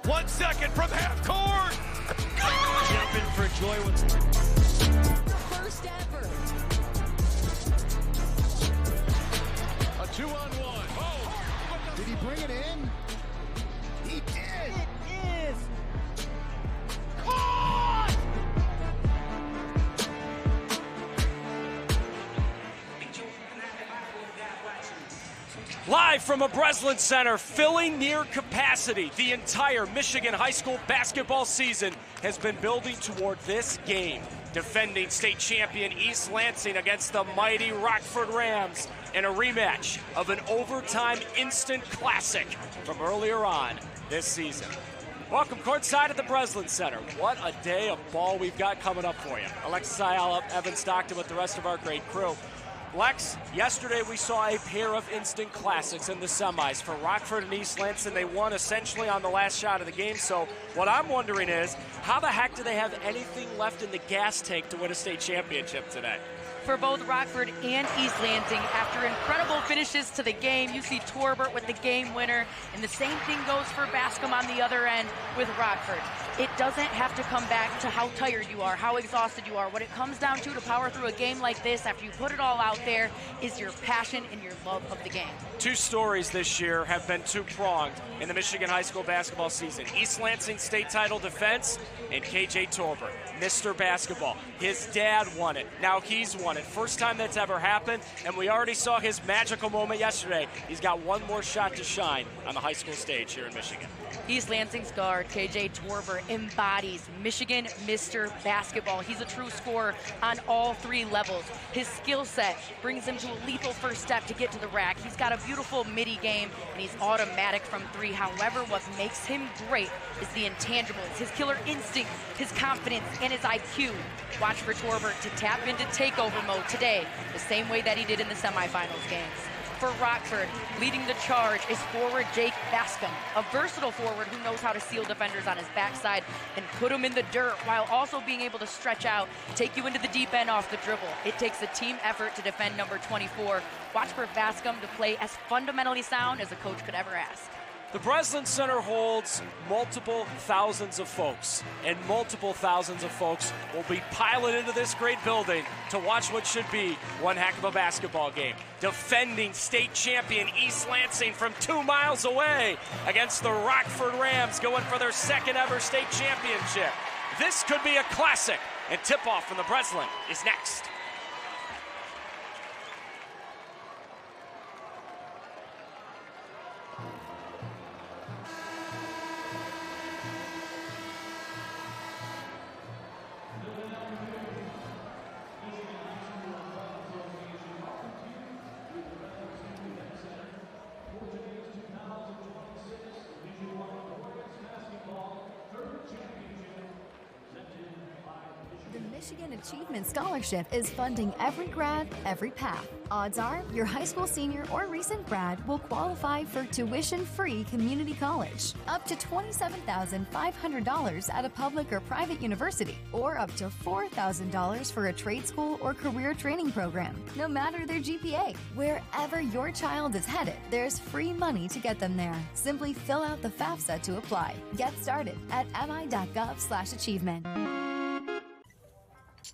1 second from half court. Jumping for joy with The first ever. A 2-on-1. Oh! Did he bring it in? He did. It is. Live from a Breslin Center, filling near capacity. The entire Michigan high school basketball season has been building toward this game. Defending state champion East Lansing against the mighty Rockford Rams in a rematch of an overtime instant classic from earlier on this season. Welcome courtside at the Breslin Center. What a day of ball we've got coming up for you. Alexis Ayala, Evan Stockton with the rest of our great crew. Lex, yesterday we saw a pair of instant classics in the semis for Rockford and East Lansing. They won essentially on the last shot of the game. So what I'm wondering is, how the heck do they have anything left in the gas tank to win a state championship today? For both Rockford and East Lansing, after incredible finishes to the game, you see Torbert with the game winner, and the same thing goes for Bascom on the other end with Rockford. It doesn't have to come back to how tired you are, how exhausted you are. What it comes down to power through a game like this, after you put it all out there, is your passion and your love of the game. Two stories this year have been two-pronged in the Michigan high school basketball season. East Lansing state title defense and KJ Torbert, Mr. Basketball. His dad won it. Now he's won it. First time that's ever happened, and we already saw his magical moment yesterday. He's got one more shot to shine on the high school stage here in Michigan. East Lansing's guard, KJ Torbert, embodies Michigan Mr. Basketball. He's a true scorer on all three levels. His skill set brings him to a lethal first step to get to the rack. He's got a beautiful midi game, and he's automatic from three. However, what makes him great is the intangibles, his killer instinct, his confidence, and his IQ. Watch for Torbert to tap into takeover mode today, the same way that he did in the semifinals games. For Rockford, leading the charge is forward Jake Bascom, a versatile forward who knows how to seal defenders on his backside and put them in the dirt while also being able to stretch out, take you into the deep end off the dribble. It takes a team effort to defend number 24. Watch for Bascom to play as fundamentally sound as a coach could ever ask. The Breslin Center holds multiple thousands of folks, and multiple thousands of folks will be piling into this great building to watch what should be one heck of a basketball game. Defending state champion East Lansing from 2 miles away against the Rockford Rams, going for their second ever state championship. This could be a classic, and tip-off from the Breslin is next. Michigan Achievement Scholarship is funding every grad, every path. Odds are your high school senior or recent grad will qualify for tuition-free community college, up to $27,500 at a public or private university, or up to $4,000 for a trade school or career training program, no matter their GPA. Wherever your child is headed, there's free money to get them there. Simply fill out the FAFSA to apply. Get started at mi.gov/achievement.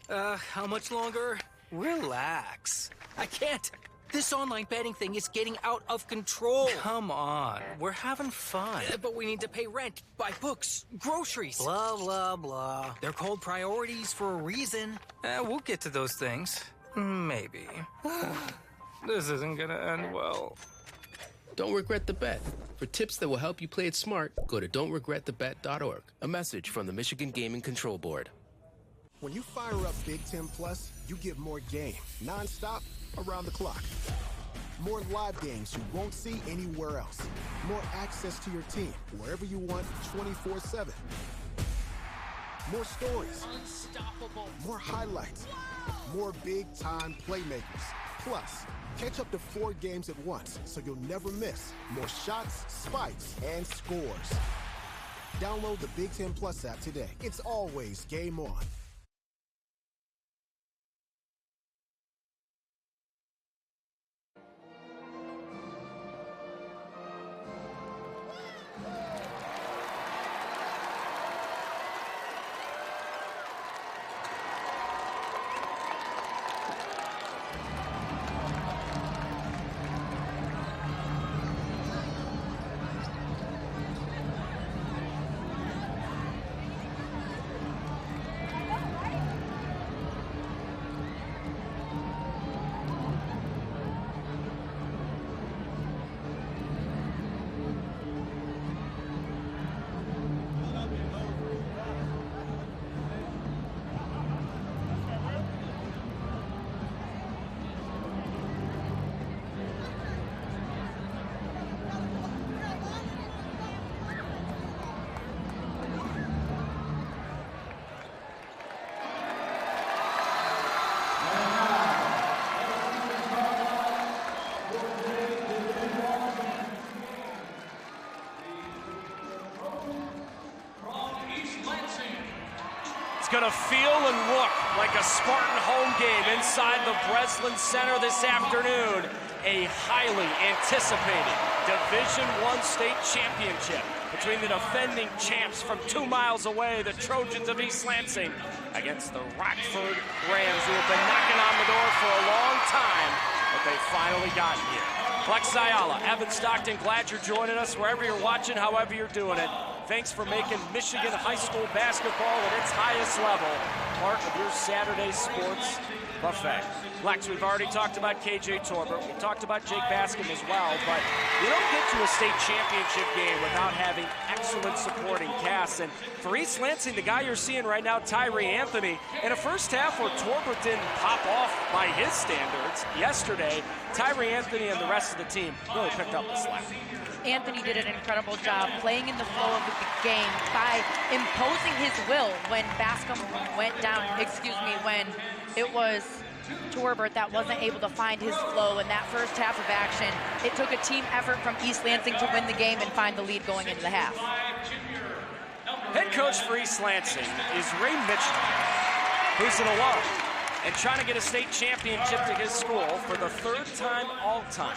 How much longer? Relax. I can't. This online betting thing is getting out of control. Come on. We're having fun. But we need to pay rent, buy books, groceries. Blah, blah, blah. They're called priorities for a reason. We'll get to those things. Maybe. This isn't gonna end well. Don't regret the bet. For tips that will help you play it smart, go to don'tregretthebet.org. A message from the Michigan Gaming Control Board. When you fire up Big Ten Plus, you get more game, nonstop, around the clock. More live games you won't see anywhere else. More access to your team, wherever you want, 24/7. More stories. Unstoppable. More highlights. More big-time playmakers. Plus, catch up to 4 games at once, so you'll never miss more shots, spikes, and scores. Download the Big Ten Plus app today. It's always game on. going to feel and look like a Spartan home game inside the Breslin Center this afternoon. A highly anticipated Division I state championship between the defending champs from 2 miles away, the Trojans of East Lansing, against the Rockford Rams, who have been knocking on the door for a long time, but they finally got here. Alexis Ayala, Evan Stockton, glad you're joining us wherever you're watching, however you're doing it. Thanks for making Michigan high school basketball at its highest level part of your Saturday sports buffet. Lex, we've already talked about KJ Torbert. We talked about Jake Bascom as well, but you don't get to a state championship game without having excellent supporting casts. And for East Lansing, the guy you're seeing right now, Tyree Anthony, in a first half where Torbert didn't pop off by his standards yesterday, Tyree Anthony and the rest of the team really picked up the slack. Anthony did an incredible job playing in the flow of the game by imposing his will when Bascom went down, when it was Torbert that wasn't able to find his flow in that first half of action. It took a team effort from East Lansing to win the game and find the lead going into the half. Head coach for East Lansing is Ray Mitchell, who's an alum and trying to get a state championship to his school for the 3rd time all-time.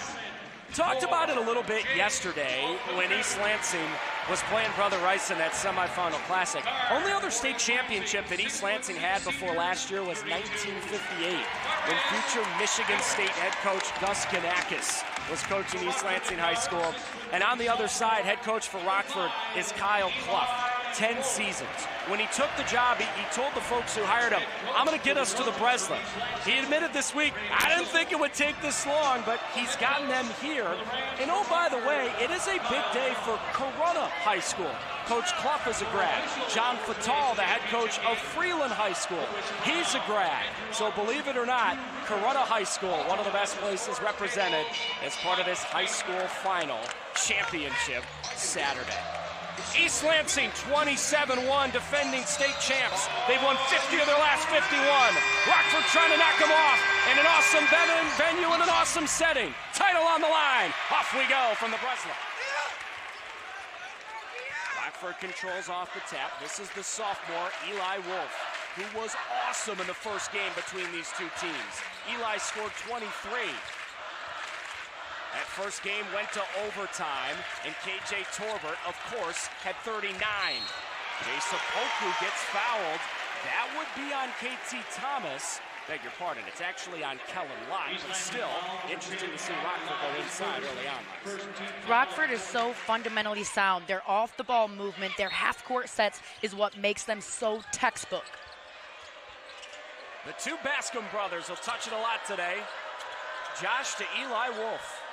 Talked about it a little bit yesterday when East Lansing was playing Brother Rice in that semifinal classic. Only other state championship that East Lansing had before last year was 1958, when future Michigan State head coach Gus Kanakis was coaching East Lansing High School. And on the other side, head coach for Rockford is Kyle Clough. 10 seasons. When he took the job, he told the folks who hired him, I'm going to get us to the Breslin. He admitted this week, I didn't think it would take this long, but he's gotten them here. And oh, by the way, it is a big day for Corunna High School. Coach Clough is a grad. John Fatal, the head coach of Freeland High School, he's a grad. So believe it or not, Corunna High School, one of the best places represented as part of this high school final championship Saturday. East Lansing 27-1, defending state champs. They've won 50 of their last 51. Rockford trying to knock them off in an awesome venue and an awesome setting. Title on the line. Off we go from the Breslin. Rockford controls off the tap. This is the sophomore, Eli Wolf, who was awesome in the first game between these two teams. Eli scored 23. That first game went to overtime, and KJ Torbert, of course, had 39. Jason Poku gets fouled. That would be on KT Thomas. Beg your pardon, it's actually on Kellen Lott, but still interesting to see Rockford go inside early on. Rockford is so fundamentally sound. Their off-the-ball movement, their half-court sets is what makes them so textbook. The two Bascom brothers will touch it a lot today. Josh to Eli Wolf.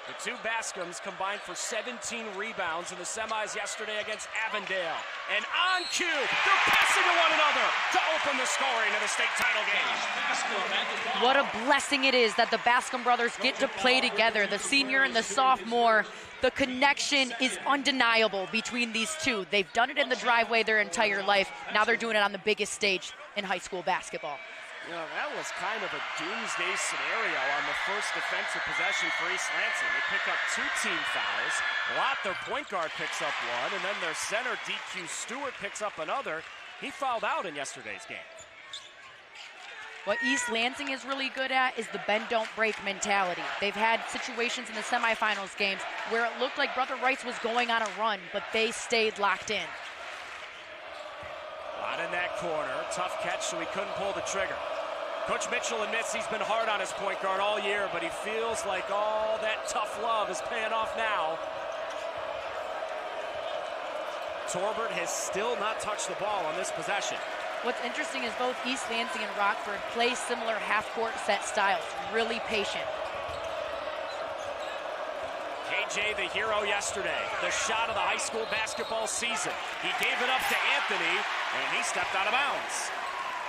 The two Bascoms combined for 17 rebounds in the semis yesterday against Avondale. And on cue, they're passing to one another to open the scoring of the state title game. What a blessing it is that the Bascom brothers get to play together. The senior and the sophomore, the connection is undeniable between these two. They've done it in the driveway their entire life. Now they're doing it on the biggest stage in high school basketball. You know, that was kind of a doomsday scenario on the first defensive possession for East Lansing. They pick up 2 team fouls. Lott, their point guard, picks up 1, and then their center, DQ Stewart, picks up another. He fouled out in yesterday's game. What East Lansing is really good at is the bend-don't-break mentality. They've had situations in the semifinals games where it looked like Brother Rice was going on a run, but they stayed locked in. Not in that corner. Tough catch, so he couldn't pull the trigger. Coach Mitchell admits he's been hard on his point guard all year, but he feels like all that tough love is paying off now. Torbert has still not touched the ball on this possession. What's interesting is both East Lansing and Rockford play similar half-court set styles, really patient. KJ, the hero yesterday, the shot of the high school basketball season. He gave it up to Anthony, and he stepped out of bounds.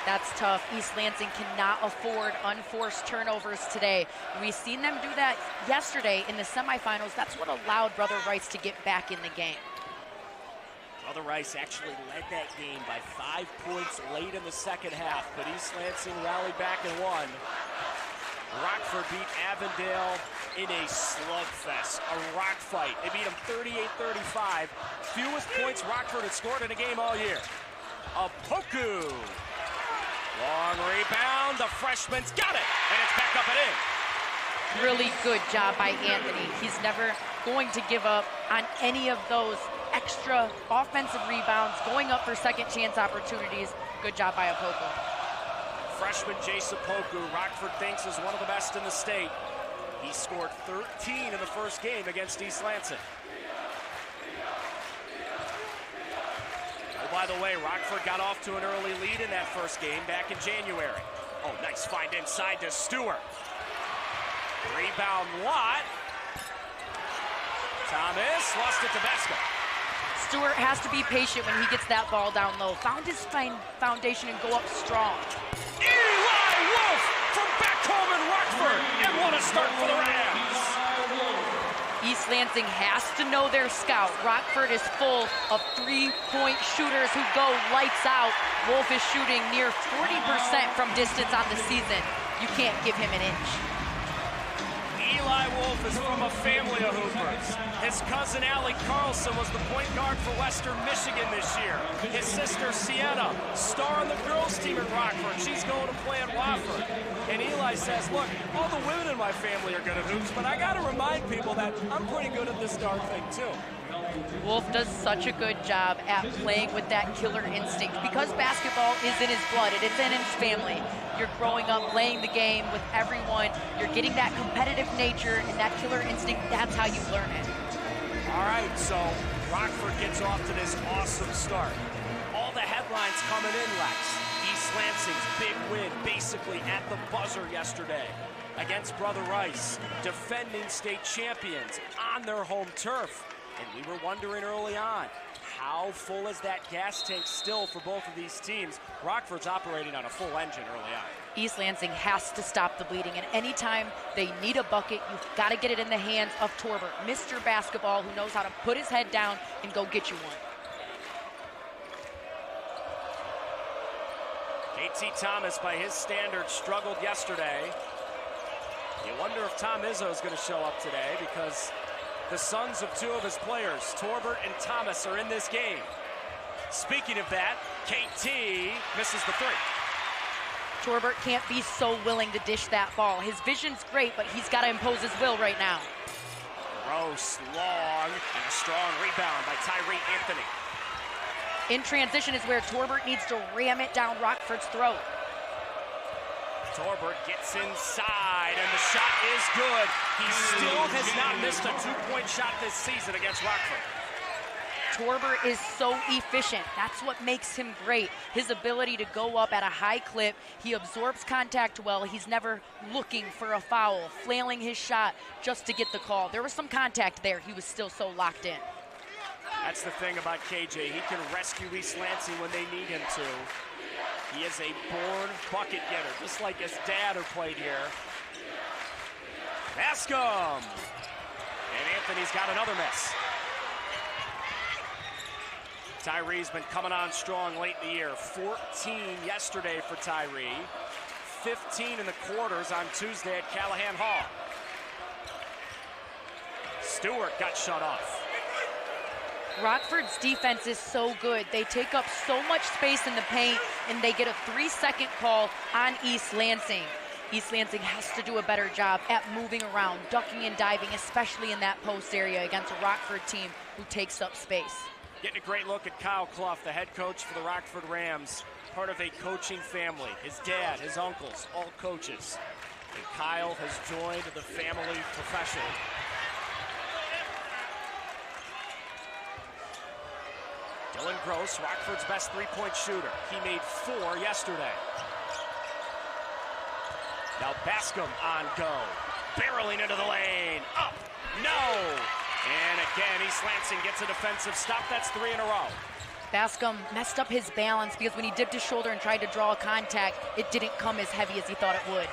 That's tough. East Lansing cannot afford unforced turnovers today. We've seen them do that yesterday in the semifinals. That's what allowed Brother Rice to get back in the game. Brother Rice actually led that game by 5 points late in the second half, but East Lansing rallied back and won. Rockford beat Avondale in a slugfest, a rock fight. They beat them 38-35. Fewest points Rockford had scored in a game all year. Opoku. Long rebound. The freshman's got it. And it's back up and in. Really good job by Anthony. He's never going to give up on any of those extra offensive rebounds, going up for second chance opportunities. Good job by Opoku. Freshman Jason Opoku, Rockford thinks is one of the best in the state. He scored 13 in the first game against East Lansing. Oh, by the way, Rockford got off to an early lead in that first game back in January. Oh, nice find inside to Stewart. Rebound Watt. Thomas lost it to Beska. Stewart has to be patient when he gets that ball down low. Found his foundation and go up strong. Eli Wolf from back home in Rockford. And what a start for the Rams. East Lansing has to know their scout. Rockford is full of three-point shooters who go lights out. Wolf is shooting near 40% from distance on the season. You can't give him an inch. Eli Wolf is from a family of hoopers. His cousin Allie Carlson was the point guard for Western Michigan this year. His sister Sienna, star on the girls team at Rockford. She's going to play at Wofford. And Eli says, look, all the women in my family are good at hoops, but I got to remind people that I'm pretty good at this darn thing too. Wolf does such a good job at playing with that killer instinct. Because basketball is in his blood, it's in his family. You're growing up playing the game with everyone. You're getting that competitive nature and that killer instinct. That's how you learn it. All right, so Rockford gets off to this awesome start. All the headlines coming in, Lex. East Lansing's big win, basically at the buzzer yesterday against Brother Rice, defending state champions on their home turf. And we were wondering early on, how full is that gas tank still for both of these teams? Rockford's operating on a full engine early on. East Lansing has to stop the bleeding, and anytime they need a bucket, you've got to get it in the hands of Torbert, Mr. Basketball, who knows how to put his head down and go get you one. KT Thomas, by his standards, struggled yesterday. You wonder if Tom Izzo is going to show up today, because the sons of two of his players, Torbert and Thomas, are in this game. Speaking of that, KT misses the three. Torbert can't be so willing to dish that ball. His vision's great, but he's got to impose his will right now. Gross, long, and a strong rebound by Tyree Anthony. In transition is where Torbert needs to ram it down Rockford's throat. Torbert gets inside, and the shot is good. He still has not missed a two-point shot this season against Rockford. Torbert is so efficient. That's what makes him great. His ability to go up at a high clip. He absorbs contact well. He's never looking for a foul, flailing his shot just to get the call. There was some contact there. He was still so locked in. That's the thing about KJ. He can rescue East Lansing when they need him to. He is a born bucket getter, just like his dad who played here. Bascom! And Anthony's got another miss. Tyree's been coming on strong late in the year. 14 yesterday for Tyree. 15 in the quarters on Tuesday at Callahan Hall. Stewart got shut off. Rockford's defense is so good. They take up so much space in the paint, and they get a 3-second call on East Lansing. East Lansing has to do a better job at moving around, ducking and diving, especially in that post area against a Rockford team who takes up space. Getting a great look at Kyle Clough, the head coach for the Rockford Rams, part of a coaching family. His dad, his uncles, all coaches. And Kyle has joined the family profession. Dylan Gross, Rockford's best three-point shooter. He made 4 yesterday. Now Bascom on go. Barreling into the lane. Up. No. And again, East Lansing gets a defensive stop. That's 3 in a row. Bascom messed up his balance because when he dipped his shoulder and tried to draw a contact, it didn't come as heavy as he thought it would.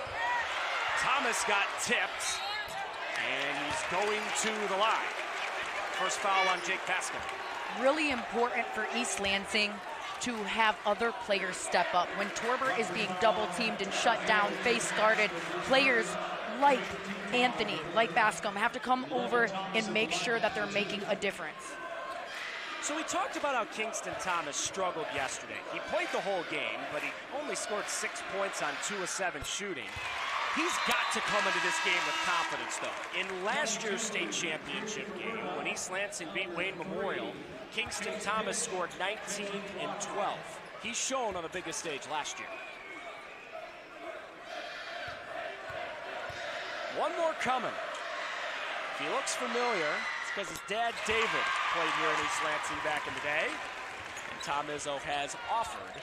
Thomas got tipped, and he's going to the line. First foul on Jake Bascom. Really important for East Lansing to have other players step up. When Torbert is being double-teamed and shut down, face-guarded, players like Anthony, like Bascom, have to come over and make sure that they're making a difference. So we talked about how Kingston Thomas struggled yesterday. He played the whole game, but he only scored 6 points on 2 of 7 shooting. He's got to come into this game with confidence, though. In last year's state championship game, when East Lansing beat Wayne Memorial, Kingston Thomas scored 19 and 12. He's shown on the biggest stage last year. One more coming. If he looks familiar, it's because his dad, David, played here in East Lansing back in the day. And Tom Izzo has offered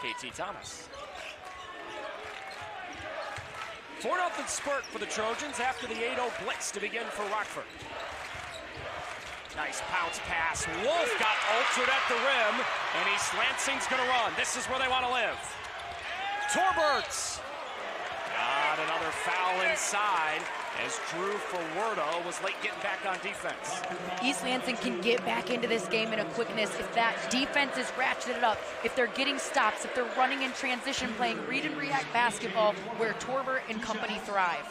KT Thomas. 4-0 spurt for the Trojans after the 8-0 blitz to begin for Rockford. Nice bounce pass. Wolf got altered at the rim, and East Lansing's going to run. This is where they want to live. Torbert got another foul inside as Drew Fawardo was late getting back on defense. East Lansing can get back into this game in a quickness if that defense is ratcheted up, if they're getting stops, if they're running in transition, playing read and react basketball where Torbert and company thrive.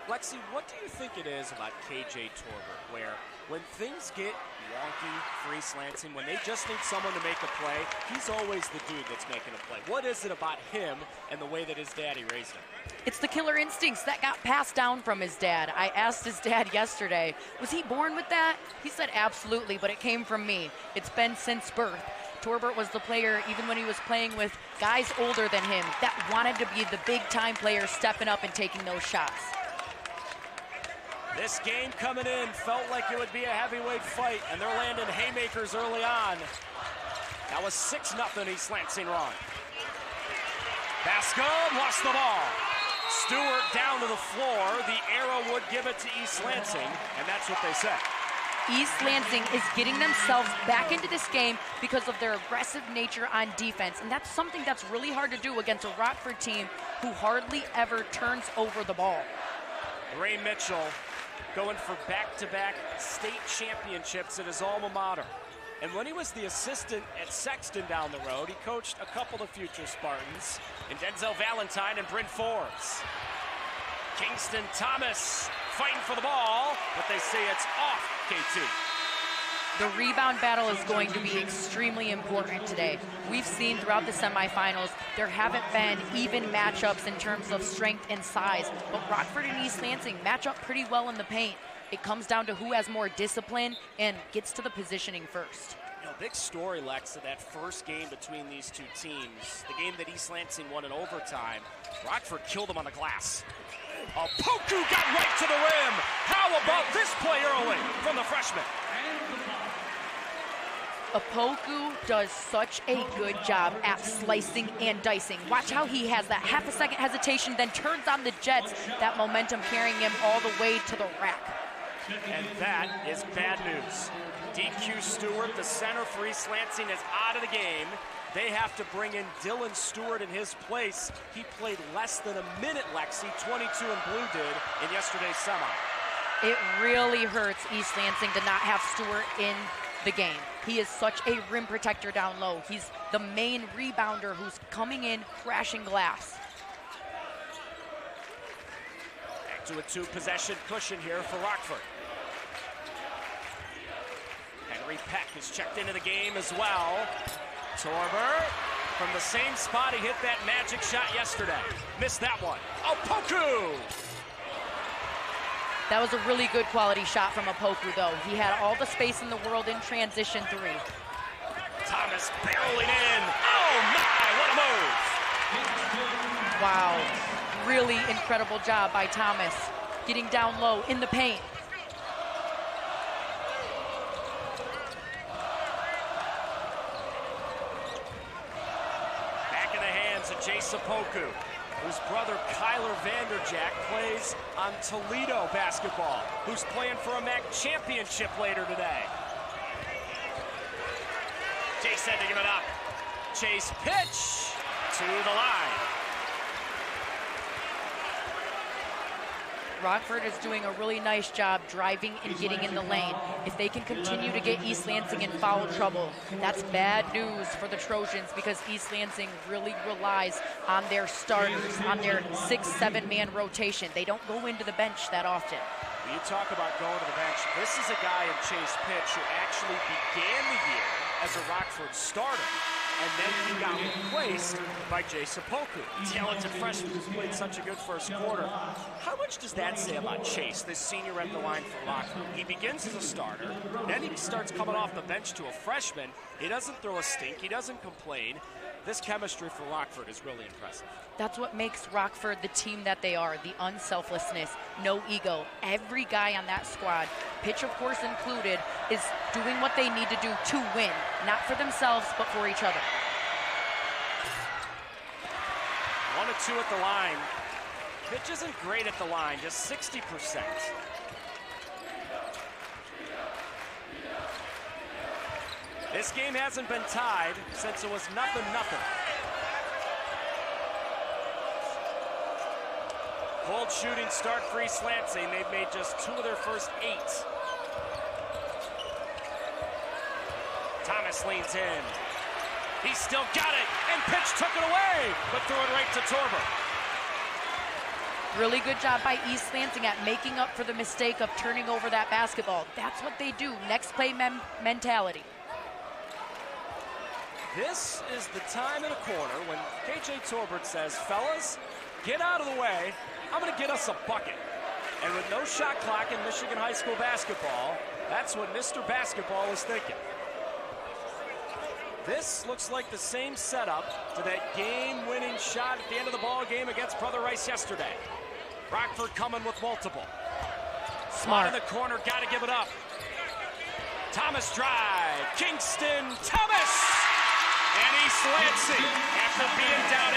Lexi, what do you think it is about KJ Torbert where when things get wonky for East Lansing, when they just need someone to make a play, he's always the dude that's making a play? What is it about him and the way that his daddy raised him? It's the killer instincts that got passed down from his dad. I asked his dad yesterday, was he born with that? He said absolutely, but it came from me. It's been since birth. Torbert was the player, even when he was playing with guys older than him, that wanted to be the big-time player stepping up and taking those shots. This game coming in felt like it would be a heavyweight fight, and they're landing haymakers early on. That was 6-0 East Lansing run. Bascom lost the ball. Stewart down to the floor. The arrow would give it to East Lansing, and that's what they said. East Lansing is getting themselves back into this game because of their aggressive nature on defense, and that's something that's really hard to do against a Rockford team who hardly ever turns over the ball. Ray Mitchell going for back-to-back state championships at his alma mater. And when he was the assistant at Sexton down the road, he coached a couple of future Spartans in Denzel Valentine and Bryn Forbes. Kingston Thomas fighting for the ball, but they say it's off KT. The rebound battle is going to be extremely important today. We've seen throughout the semifinals, there haven't been even matchups in terms of strength and size, but Rockford and East Lansing match up pretty well in the paint. It comes down to who has more discipline and gets to the positioning first. You know, big story, Lex, of that first game between these two teams. The game that East Lansing won in overtime. Rockford killed them on the glass. Opoku got right to the rim. How about this play early from the freshman? Opoku does such a good job at slicing and dicing. Watch how he has that half a second hesitation, then turns on the jets, that momentum carrying him all the way to the rack. And that is bad news. DQ Stewart, the center for East Lansing, is out of the game. They have to bring in Dylan Stewart in his place. He played less than a minute, Lexi, 22 in blue did in yesterday's semi. It really hurts East Lansing to not have Stewart in the game. He is such a rim protector down low. He's the main rebounder who's coming in, crashing glass. Back to a two-possession cushion here for Rockford. Henry Peck is checked into the game as well. Torbert from the same spot he hit that magic shot yesterday. Missed that one. Opoku! That was a really good quality shot from Opoku, though. He had all the space in the world in transition three. Thomas barreling in. Oh, my, what a move. Wow, really incredible job by Thomas, getting down low in the paint. Back in the hands of Jace Opoku, whose brother Kyler Vanderjack plays on Toledo basketball, who's playing for a MAC championship later today. Chase had to give it up. Chase pitch to the line. Rockford is doing a really nice job driving and getting in the lane. If they can continue to get East Lansing in foul trouble, that's bad news for the Trojans, because East Lansing really relies on their starters, on their 6-7 man rotation. They don't go into the bench that often. When you talk about going to the bench, this is a guy in Chase Pitch who actually began the year as a Rockford starter, and then he got replaced by Jay Sapoku, talented freshman who's played such a good first quarter. How much does that say about Chase, this senior at the line for Rockford? He begins as a starter, then he starts coming off the bench to a freshman. He doesn't throw a stink, he doesn't complain. This chemistry for Rockford is really impressive. That's what makes Rockford the team that they are, the unselflessness, no ego. Every guy on that squad, Pitch of course included, is doing what they need to do to win, not for themselves, but for each other. 1 of 2 at the line. Pitch isn't great at the line, just 60%. This game hasn't been tied since it was 0-0. Cold shooting start for East Lansing. They've made just 2 of their first 8. Thomas leans in. He's still got it, and Pitch took it away, but threw it right to Torbert. Really good job by East Lansing at making up for the mistake of turning over that basketball. That's what they do, next play mentality. This is the time in a corner when KJ Torbert says, fellas, get out of the way. I'm going to get us a bucket. And with no shot clock in Michigan high school basketball, that's what Mr. Basketball is thinking. This looks like the same setup to that game-winning shot at the end of the ball game against Brother Rice yesterday. Rockford coming with multiple. Smart in the corner, got to give it up. Thomas drive, Kingston, Thomas! And East Lansing, after being down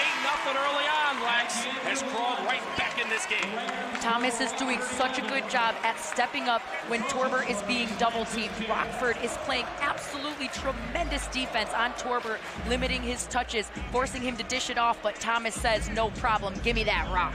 8-0 early on, Lex, has crawled right back in this game. Thomas is doing such a good job at stepping up when Torbert is being double-teamed. Rockford is playing absolutely tremendous defense on Torbert, limiting his touches, forcing him to dish it off, but Thomas says, no problem, give me that rock.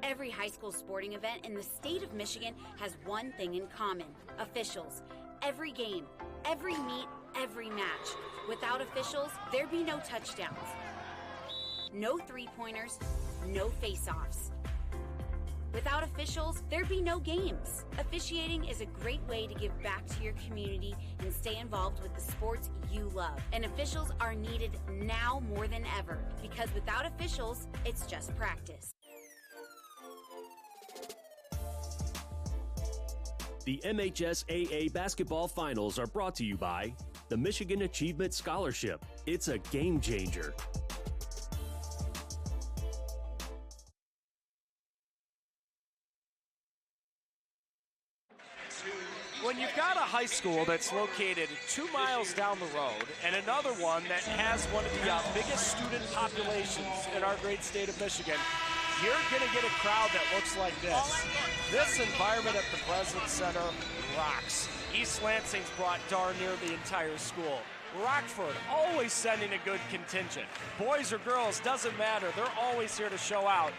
Every high school sporting event in the state of Michigan has one thing in common: officials. Every game, every meet, every match. Without officials, there'd be no touchdowns, no three-pointers, no face-offs. Without officials, there'd be no games. Officiating is a great way to give back to your community and stay involved with the sports you love. And officials are needed now more than ever, because without officials, it's just practice. The MHSAA basketball finals are brought to you by the Michigan Achievement Scholarship. It's a game changer. When you've got a high school that's located 2 miles down the road and another one that has one of the biggest student populations in our great state of Michigan, you're going to get a crowd that looks like this. This environment at the Breslin Center rocks. East Lansing's brought darn near the entire school. Rockford always sending a good contingent. Boys or girls, doesn't matter. They're always here to show out.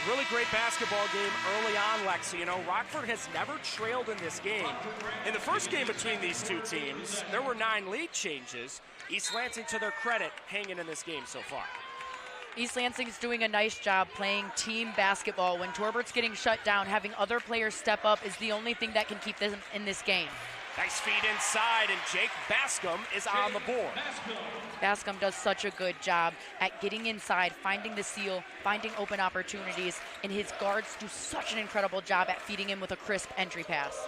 Really great basketball game early on, Lexi. You know, Rockford has never trailed in this game. In the first game between these two teams, there were 9 lead changes. East Lansing, to their credit, hanging in this game so far. East Lansing's doing a nice job playing team basketball. When Torbert's getting shut down, having other players step up is the only thing that can keep them in this game. Nice feed inside, and Jake Bascom is on the board. Bascom does such a good job at getting inside, finding the seal, finding open opportunities, and his guards do such an incredible job at feeding him with a crisp entry pass.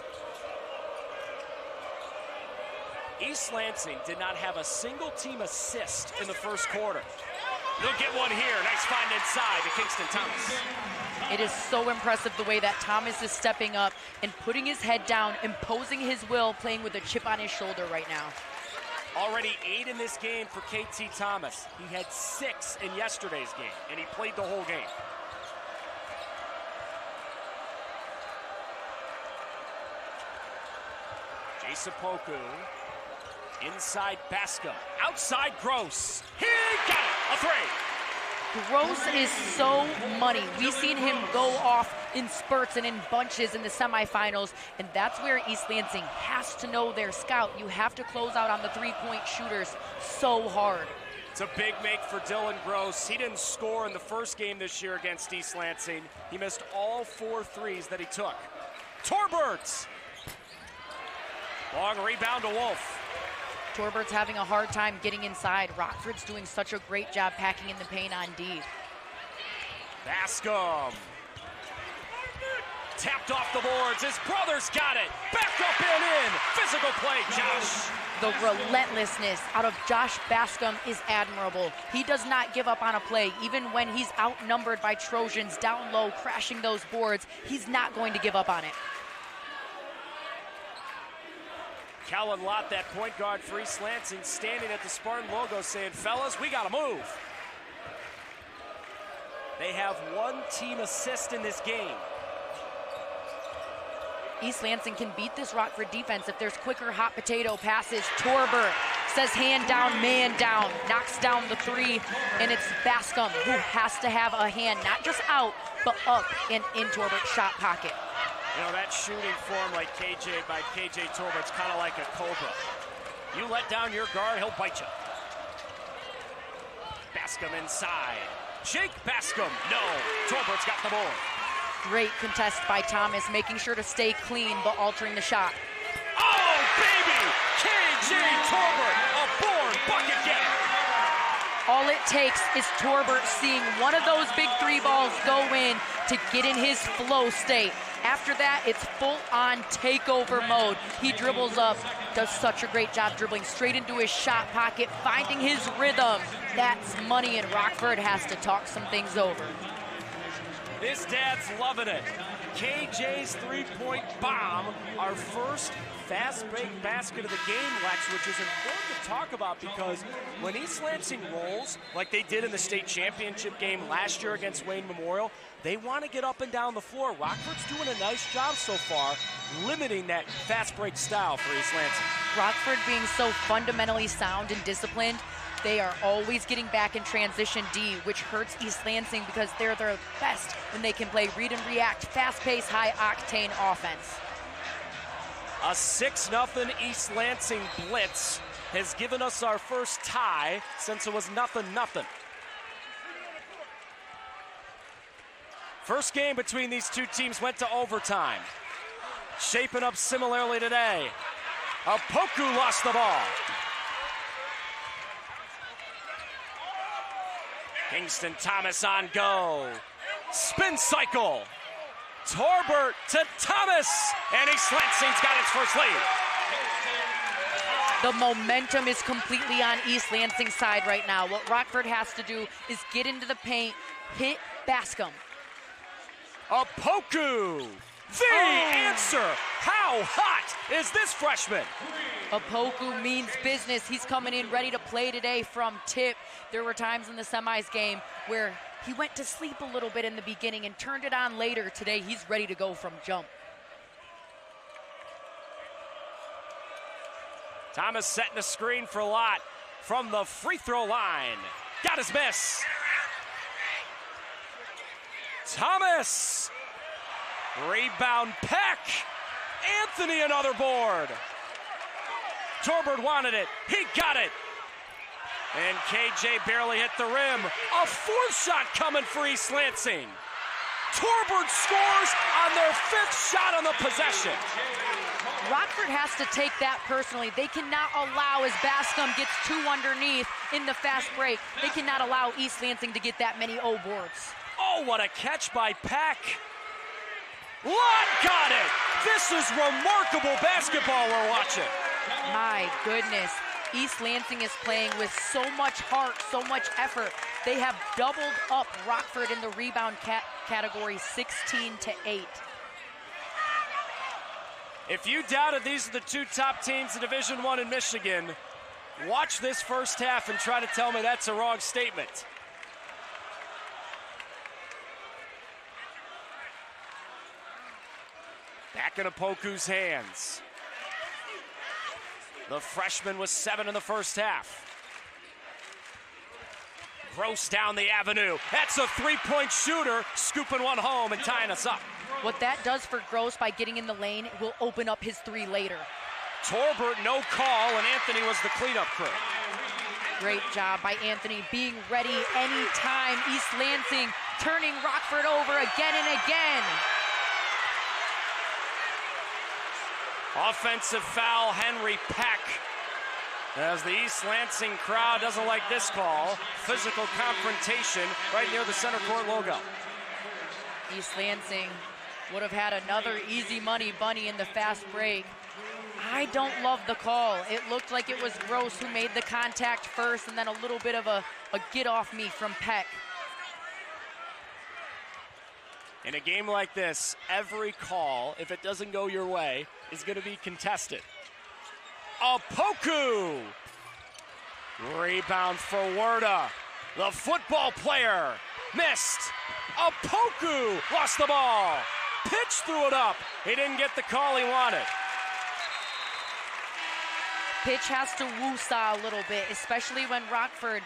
East Lansing did not have a single team assist in the first quarter. They'll get one here. Nice find inside to Kingston Thomas. It is so impressive the way that Thomas is stepping up and putting his head down, imposing his will, playing with a chip on his shoulder right now. Already 8 in this game for KT Thomas. He had 6 in yesterday's game, and he played the whole game. Jason Poku. Inside Bascom. Outside Gross. He got it. A 3. Gross is so money. We've seen him go off in spurts and in bunches in the semifinals, and that's where East Lansing has to know their scout. You have to close out on the three-point shooters so hard. It's a big make for Dylan Gross. He didn't score in the first game this year against East Lansing. He missed all 4 threes that he took. Torbert. Long rebound to Wolf. Torbert's having a hard time getting inside. Rockford's doing such a great job packing in the paint on D. Bascom. Tapped off the boards. His brother's got it. Back up and in. Physical play, Josh. The relentlessness out of Josh Bascom is admirable. He does not give up on a play. Even when he's outnumbered by Trojans down low, crashing those boards, he's not going to give up on it. Kellen Lott, that point guard for East Lansing, standing at the Spartan logo saying, fellas, we got to move. They have 1 team assist in this game. East Lansing can beat this Rockford defense if there's quicker hot potato passes. Torbert says hand down, man down, knocks down the 3, and it's Bascom who has to have a hand, not just out, but up and in Torbert's shot pocket. You know, that shooting form like KJ Torbert's kind of like a cobra. You let down your guard, he'll bite you. Bascom inside. Jake Bascom, no. Torbert's got the board. Great contest by Thomas, making sure to stay clean but altering the shot. Oh, baby! KJ Torbert, a board bucket getter. All it takes is Torbert seeing one of those big 3 balls go in to get in his flow state. After that, it's full-on takeover mode. He dribbles up, does such a great job dribbling straight into his shot pocket, finding his rhythm. That's money, and Rockford has to talk some things over. His dad's loving it. KJ's 3-point bomb, our first fast break basket of the game, Lex, which is important to talk about because when East Lansing rolls, like they did in the state championship game last year against Wayne Memorial, they want to get up and down the floor. Rockford's doing a nice job so far, limiting that fast break style for East Lansing. Rockford being so fundamentally sound and disciplined, they are always getting back in transition D, which hurts East Lansing because they're their best when they can play read and react, fast-paced, high-octane offense. A 6-0 East Lansing blitz has given us our first tie since it was 0-0. First game between these two teams went to overtime. Shaping up similarly today. Poku lost the ball. Kingston Thomas on go. Spin cycle. Torbert to Thomas. And East Lansing's got its first lead. The momentum is completely on East Lansing's side right now. What Rockford has to do is get into the paint, hit Bascom. Poku. The answer. How hot is this freshman? Poku means business. He's coming in ready to play today from tip. There were times in the semis game where he went to sleep a little bit in the beginning and turned it on later. Today, he's ready to go from jump. Thomas setting a screen for Lott from the free throw line. Got his miss. Thomas. Rebound Peck. Anthony another board. Torbert wanted it. He got it. And KJ barely hit the rim. A fourth shot coming for East Lansing. Torbert scores on their 5th shot on the possession. Rockford has to take that personally. They cannot allow, as Bascom gets 2 underneath in the fast break, they cannot allow East Lansing to get that many O boards. Oh, what a catch by Peck. Lott got it. This is remarkable basketball we're watching. My goodness. East Lansing is playing with so much heart, so much effort. They have doubled up Rockford in the rebound category, 16-8. If you doubted these are the 2 top teams in Division I in Michigan, watch this first half and try to tell me that's a wrong statement. Back into Poku's hands. The freshman was 7 in the first half. Gross down the avenue. That's a 3-point shooter, scooping one home and tying us up. What that does for Gross by getting in the lane will open up his 3 later. Torbert, no call, and Anthony was the cleanup crew. Great job by Anthony, being ready anytime. East Lansing turning Rockford over again and again. Offensive foul, Henry Peck. As the East Lansing crowd doesn't like this call. Physical confrontation right near the center court logo. East Lansing would have had another easy money bunny in the fast break. I don't love the call. It looked like it was Gross who made the contact first, and then a little bit of a get off me from Peck. In a game like this, every call, if it doesn't go your way, is going to be contested. Poku! Rebound for Werda. The football player missed. Poku lost the ball. Pitch threw it up. He didn't get the call he wanted. Pitch has to woo-saw a little bit, especially when Rockford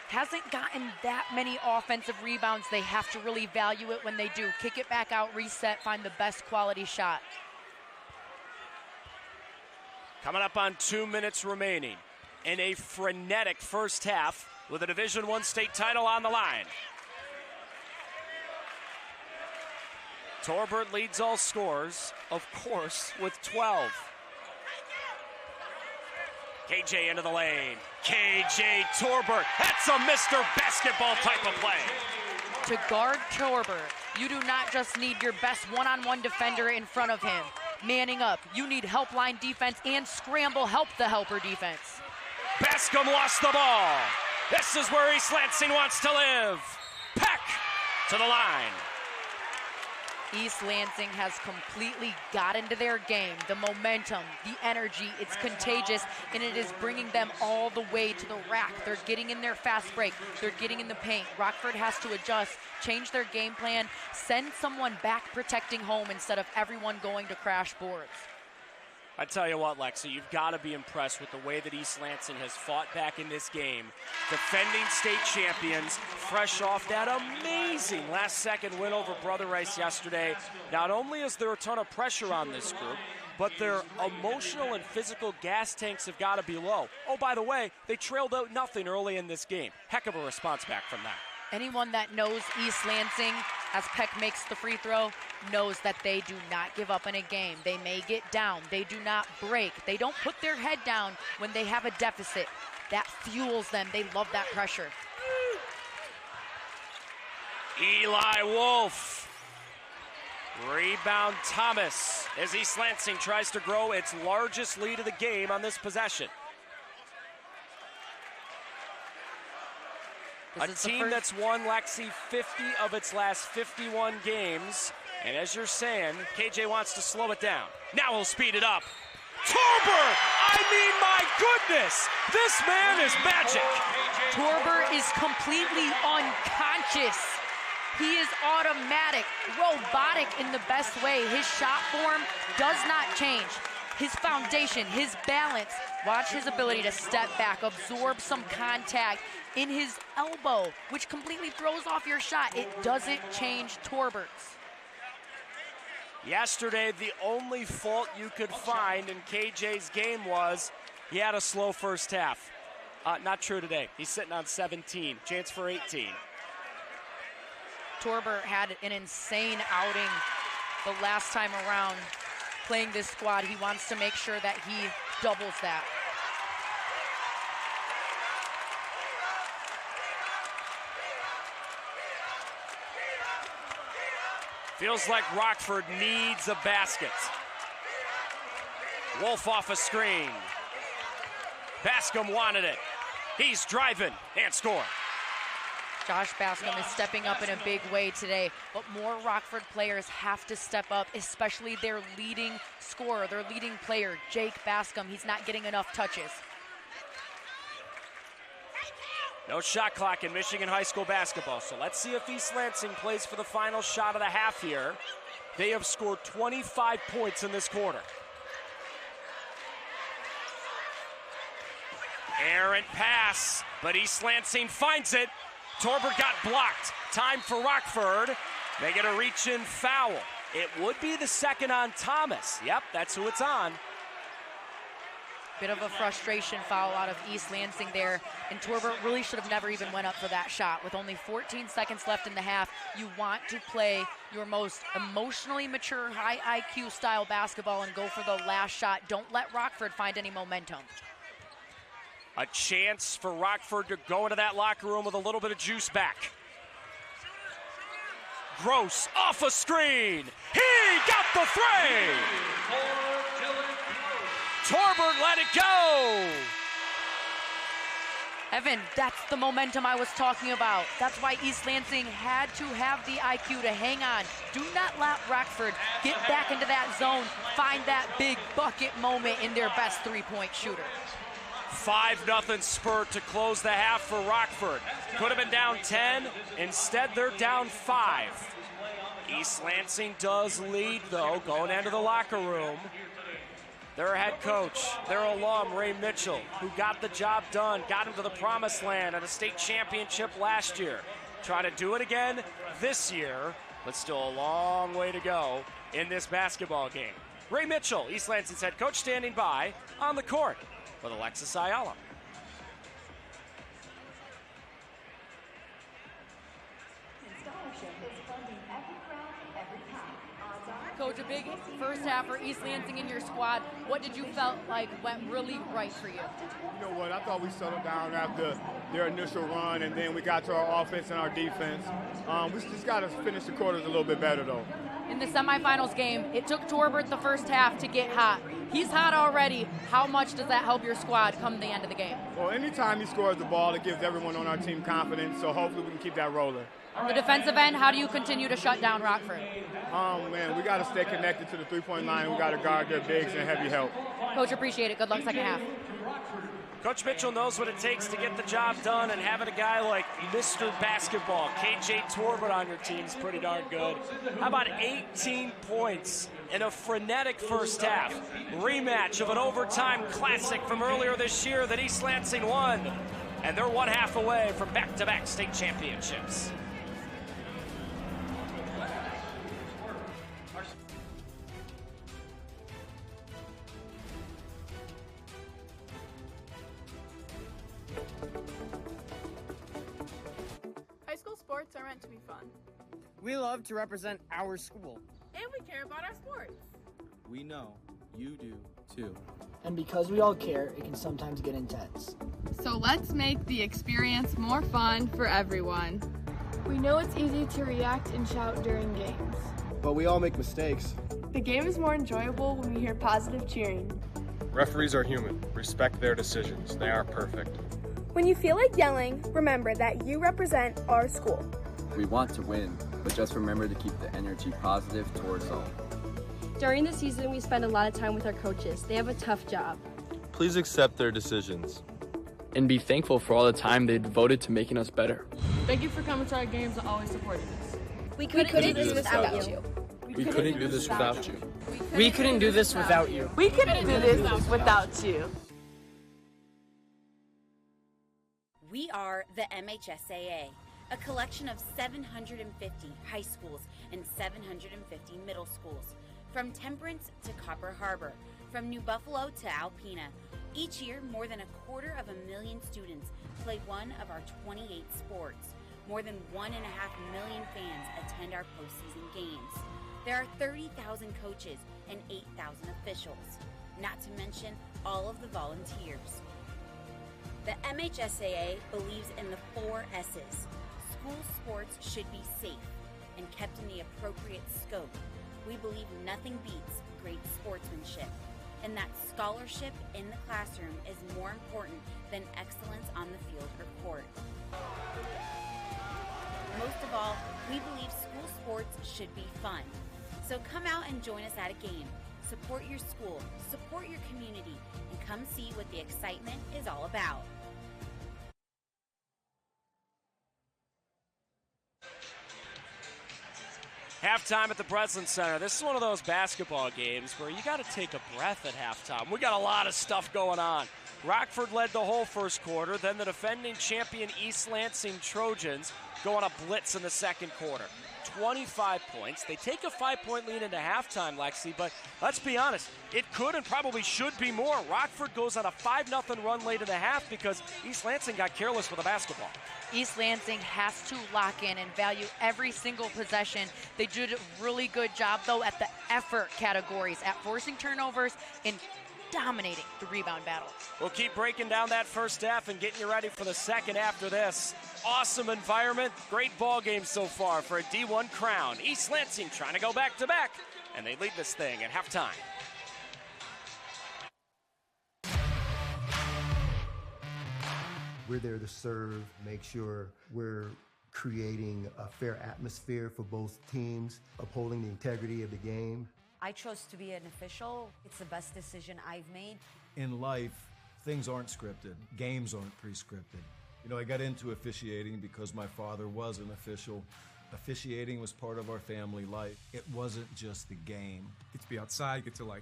hasn't gotten that many offensive rebounds. They have to really value it when they do. Kick it back out, reset, find the best quality shot. Coming up on 2 minutes remaining in a frenetic first half with a Division I state title on the line. Torbert leads all scores, of course, with 12. KJ into the lane. KJ Torbert. That's a Mr. Basketball type of play. To guard Torbert, you do not just need your best one-on-one defender in front of him. Manning up. You need help line defense and scramble help the helper defense. Bascom lost the ball. This is where East Lansing wants to live. Peck to the line. East Lansing has completely got into their game. The momentum, the energy, it's contagious, and it is bringing them all the way to the rack. They're getting in their fast break. They're getting in the paint. Rockford has to adjust, change their game plan, send someone back protecting home instead of everyone going to crash boards. I tell you what, Lexi, you've got to be impressed with the way that East Lansing has fought back in this game. Defending state champions, fresh off that amazing last-second win over Brother Rice yesterday. Not only is there a ton of pressure on this group, but their emotional and physical gas tanks have got to be low. Oh, by the way, they trailed out nothing early in this game. Heck of a response back from that. Anyone that knows East Lansing, as Peck makes the free throw, knows that they do not give up in a game. They may get down. They do not break. They don't put their head down when they have a deficit. That fuels them. They love that pressure. Eli Wolf. Rebound Thomas as East Lansing tries to grow its largest lead of the game on this possession. A team that's won, Lexi, 50 of its last 51 games. And as you're saying, KJ wants to slow it down. Now we'll speed it up. Torbert! I mean, my goodness! This man is magic! Torbert is completely unconscious. He is automatic, robotic in the best way. His shot form does not change. His foundation, his balance. Watch his ability to step back, absorb some contact in his elbow, which completely throws off your shot. It doesn't change Torbert's. Yesterday, the only fault you could find in KJ's game was he had a slow first half. Not true today. He's sitting on 17, chance for 18. Torbert had an insane outing the last time around playing this squad. He wants to make sure that he doubles that. Feels like Rockford needs a basket. Wolf off a screen. Bascom wanted it. He's driving and scoring. Josh Bascom is stepping up in a big way today, but more Rockford players have to step up, especially their leading scorer, their leading player, Jake Bascom. He's not getting enough touches. No shot clock in Michigan high school basketball, so let's see if East Lansing plays for the final shot of the half here. They have scored 25 points in this quarter. Errant pass, but East Lansing finds it. Torbert got blocked. Time for Rockford. They get a reach-in foul. It would be the second on Thomas. Yep, that's who it's on. Bit of a frustration foul out of East Lansing there, and Torbert really should have never even went up for that shot. With only 14 seconds left in the half, you want to play your most emotionally mature, high IQ style basketball and go for the last shot. Don't let Rockford find any momentum. A chance for Rockford to go into that locker room with a little bit of juice back. Gross off a screen. He got the three. Torbert let it go. Evan, that's the momentum I was talking about. That's why East Lansing had to have the IQ to hang on. Do not let Rockford get back into that zone, find that big bucket moment in their best three-point shooter. 5-0 Spur to close the half for Rockford. Could have been down 10. Instead, they're down 5. East Lansing does lead, though, going into the locker room. Their head coach, their alum, Ray Mitchell, who got the job done, got him to the promised land at a state championship last year. Try to do it again this year, but still a long way to go in this basketball game. Ray Mitchell, East Lansing's head coach, standing by on the court with Alexis Ayala. Coach, a big first half for East Lansing in your squad. What did you felt like went really right for you? You know what, I thought we settled down after their initial run, and then we got to our offense and our defense. We just got to finish the quarters a little bit better, though. In the semifinals game, it took Torbert the first half to get hot. He's hot already. How much does that help your squad come the end of the game? Well, anytime he scores the ball, it gives everyone on our team confidence, so hopefully we can keep that rolling. On the defensive end, how do you continue to shut down Rockford? Man, we got to stay connected to the three-point line. We got to guard their bigs and heavy help. Coach, appreciate it. Good luck second half. Coach Mitchell knows what it takes to get the job done, and having a guy like Mr. Basketball, KJ Torbert, on your team is pretty darn good. How about 18 points in a frenetic first half? Rematch of an overtime classic from earlier this year that East Lansing won, and they're one half away from back-to-back state championships. High school sports are meant to be fun. We love to represent our school. And we care about our sports. We know you do too. And because we all care, it can sometimes get intense. So let's make the experience more fun for everyone. We know it's easy to react and shout during games. But we all make mistakes. The game is more enjoyable when we hear positive cheering. Referees are human. Respect their decisions. They aren't perfect. When you feel like yelling, remember that you represent our school. We want to win, but just remember to keep the energy positive towards all. During the season, we spend a lot of time with our coaches. They have a tough job. Please accept their decisions. And be thankful for all the time they devoted to making us better. Thank you for coming to our games and always supporting us. We couldn't do this without you. We couldn't do this without you. We couldn't do this without you. We couldn't do this without you. We are the MHSAA, a collection of 750 high schools and 750 middle schools, from Temperance to Copper Harbor, from New Buffalo to Alpena. Each year, more than 250,000 students play one of our 28 sports. More than 1.5 million fans attend our postseason games. There are 30,000 coaches and 8,000 officials, not to mention all of the volunteers. The MHSAA believes in the 4 S's. School sports should be safe and kept in the appropriate scope. We believe nothing beats great sportsmanship, and that scholarship in the classroom is more important than excellence on the field or court. Most of all, we believe school sports should be fun. So come out and join us at a game. Support your school, support your community, and come see what the excitement is all about. Halftime at the Breslin Center. This is one of those basketball games where you got to take a breath at halftime. We got a lot of stuff going on. Rockford led the whole first quarter. Then the defending champion East Lansing Trojans go on a blitz in the second quarter. 25 points. They take a 5-point lead into halftime, Lexi, but let's be honest, it could and probably should be more. Rockford goes on a 5-0 run late in the half because East Lansing got careless with the basketball. East Lansing has to lock in and value every single possession. They did a really good job, though, at the effort categories, at forcing turnovers and dominating the rebound battle. We'll keep breaking down that first half and getting you ready for the second after this. Awesome environment, great ball game so far for a D1 crown. East Lansing trying to go back-to-back, and they lead this thing at halftime. We're there to serve, make sure we're creating a fair atmosphere for both teams, upholding the integrity of the game. I chose to be an official. It's the best decision I've made. In life, things aren't scripted. Games aren't pre-scripted. You know, I got into officiating because my father was an official. Officiating was part of our family life. It wasn't just the game. Get to be outside, get to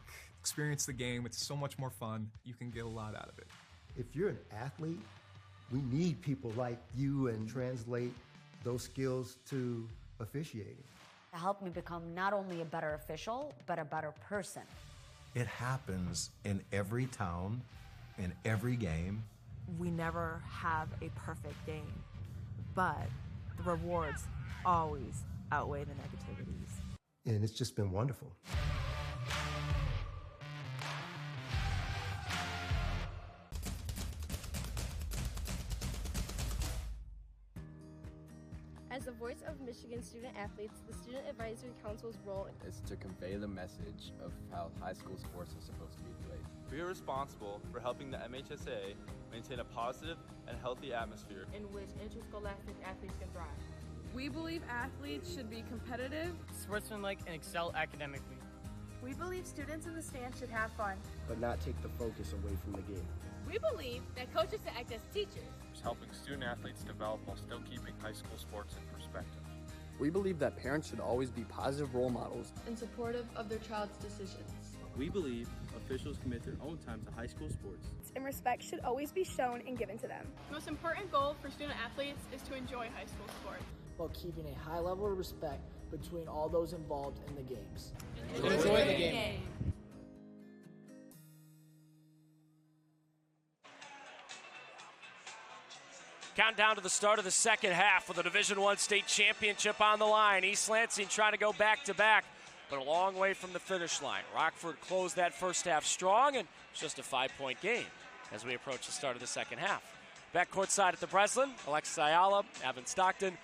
experience the game. It's so much more fun. You can get a lot out of it. If you're an athlete, we need people like you and translate those skills to officiating. It helped me become not only a better official, but a better person. It happens in every town, in every game. We never have a perfect game, but the rewards always outweigh the negativities. And it's just been wonderful. As the voice of Michigan student athletes, the Student Advisory Council's role is to convey the message of how high school sports are supposed to be played. We are responsible for helping the MHSAA maintain a positive and healthy atmosphere in which interscholastic athletes can thrive. We believe athletes should be competitive, sportsmanlike, and excel academically. We believe students in the stands should have fun, but not take the focus away from the game. We believe that coaches should act as teachers, helping student athletes develop while still keeping high school sports in perspective. We believe that parents should always be positive role models and supportive of their child's decisions. We believe officials commit their own time to high school sports, and respect should always be shown and given to them. The most important goal for student athletes is to enjoy high school sports, while keeping a high level of respect between all those involved in the games. Enjoy the game. Countdown to the start of the second half with the Division I state championship on the line. East Lansing trying to go back-to-back, but a long way from the finish line. Rockford closed that first half strong, and it's just a 5-point game as we approach the start of the second half. Back courtside at the Breslin, Alexis Ayala, Evan Stockton.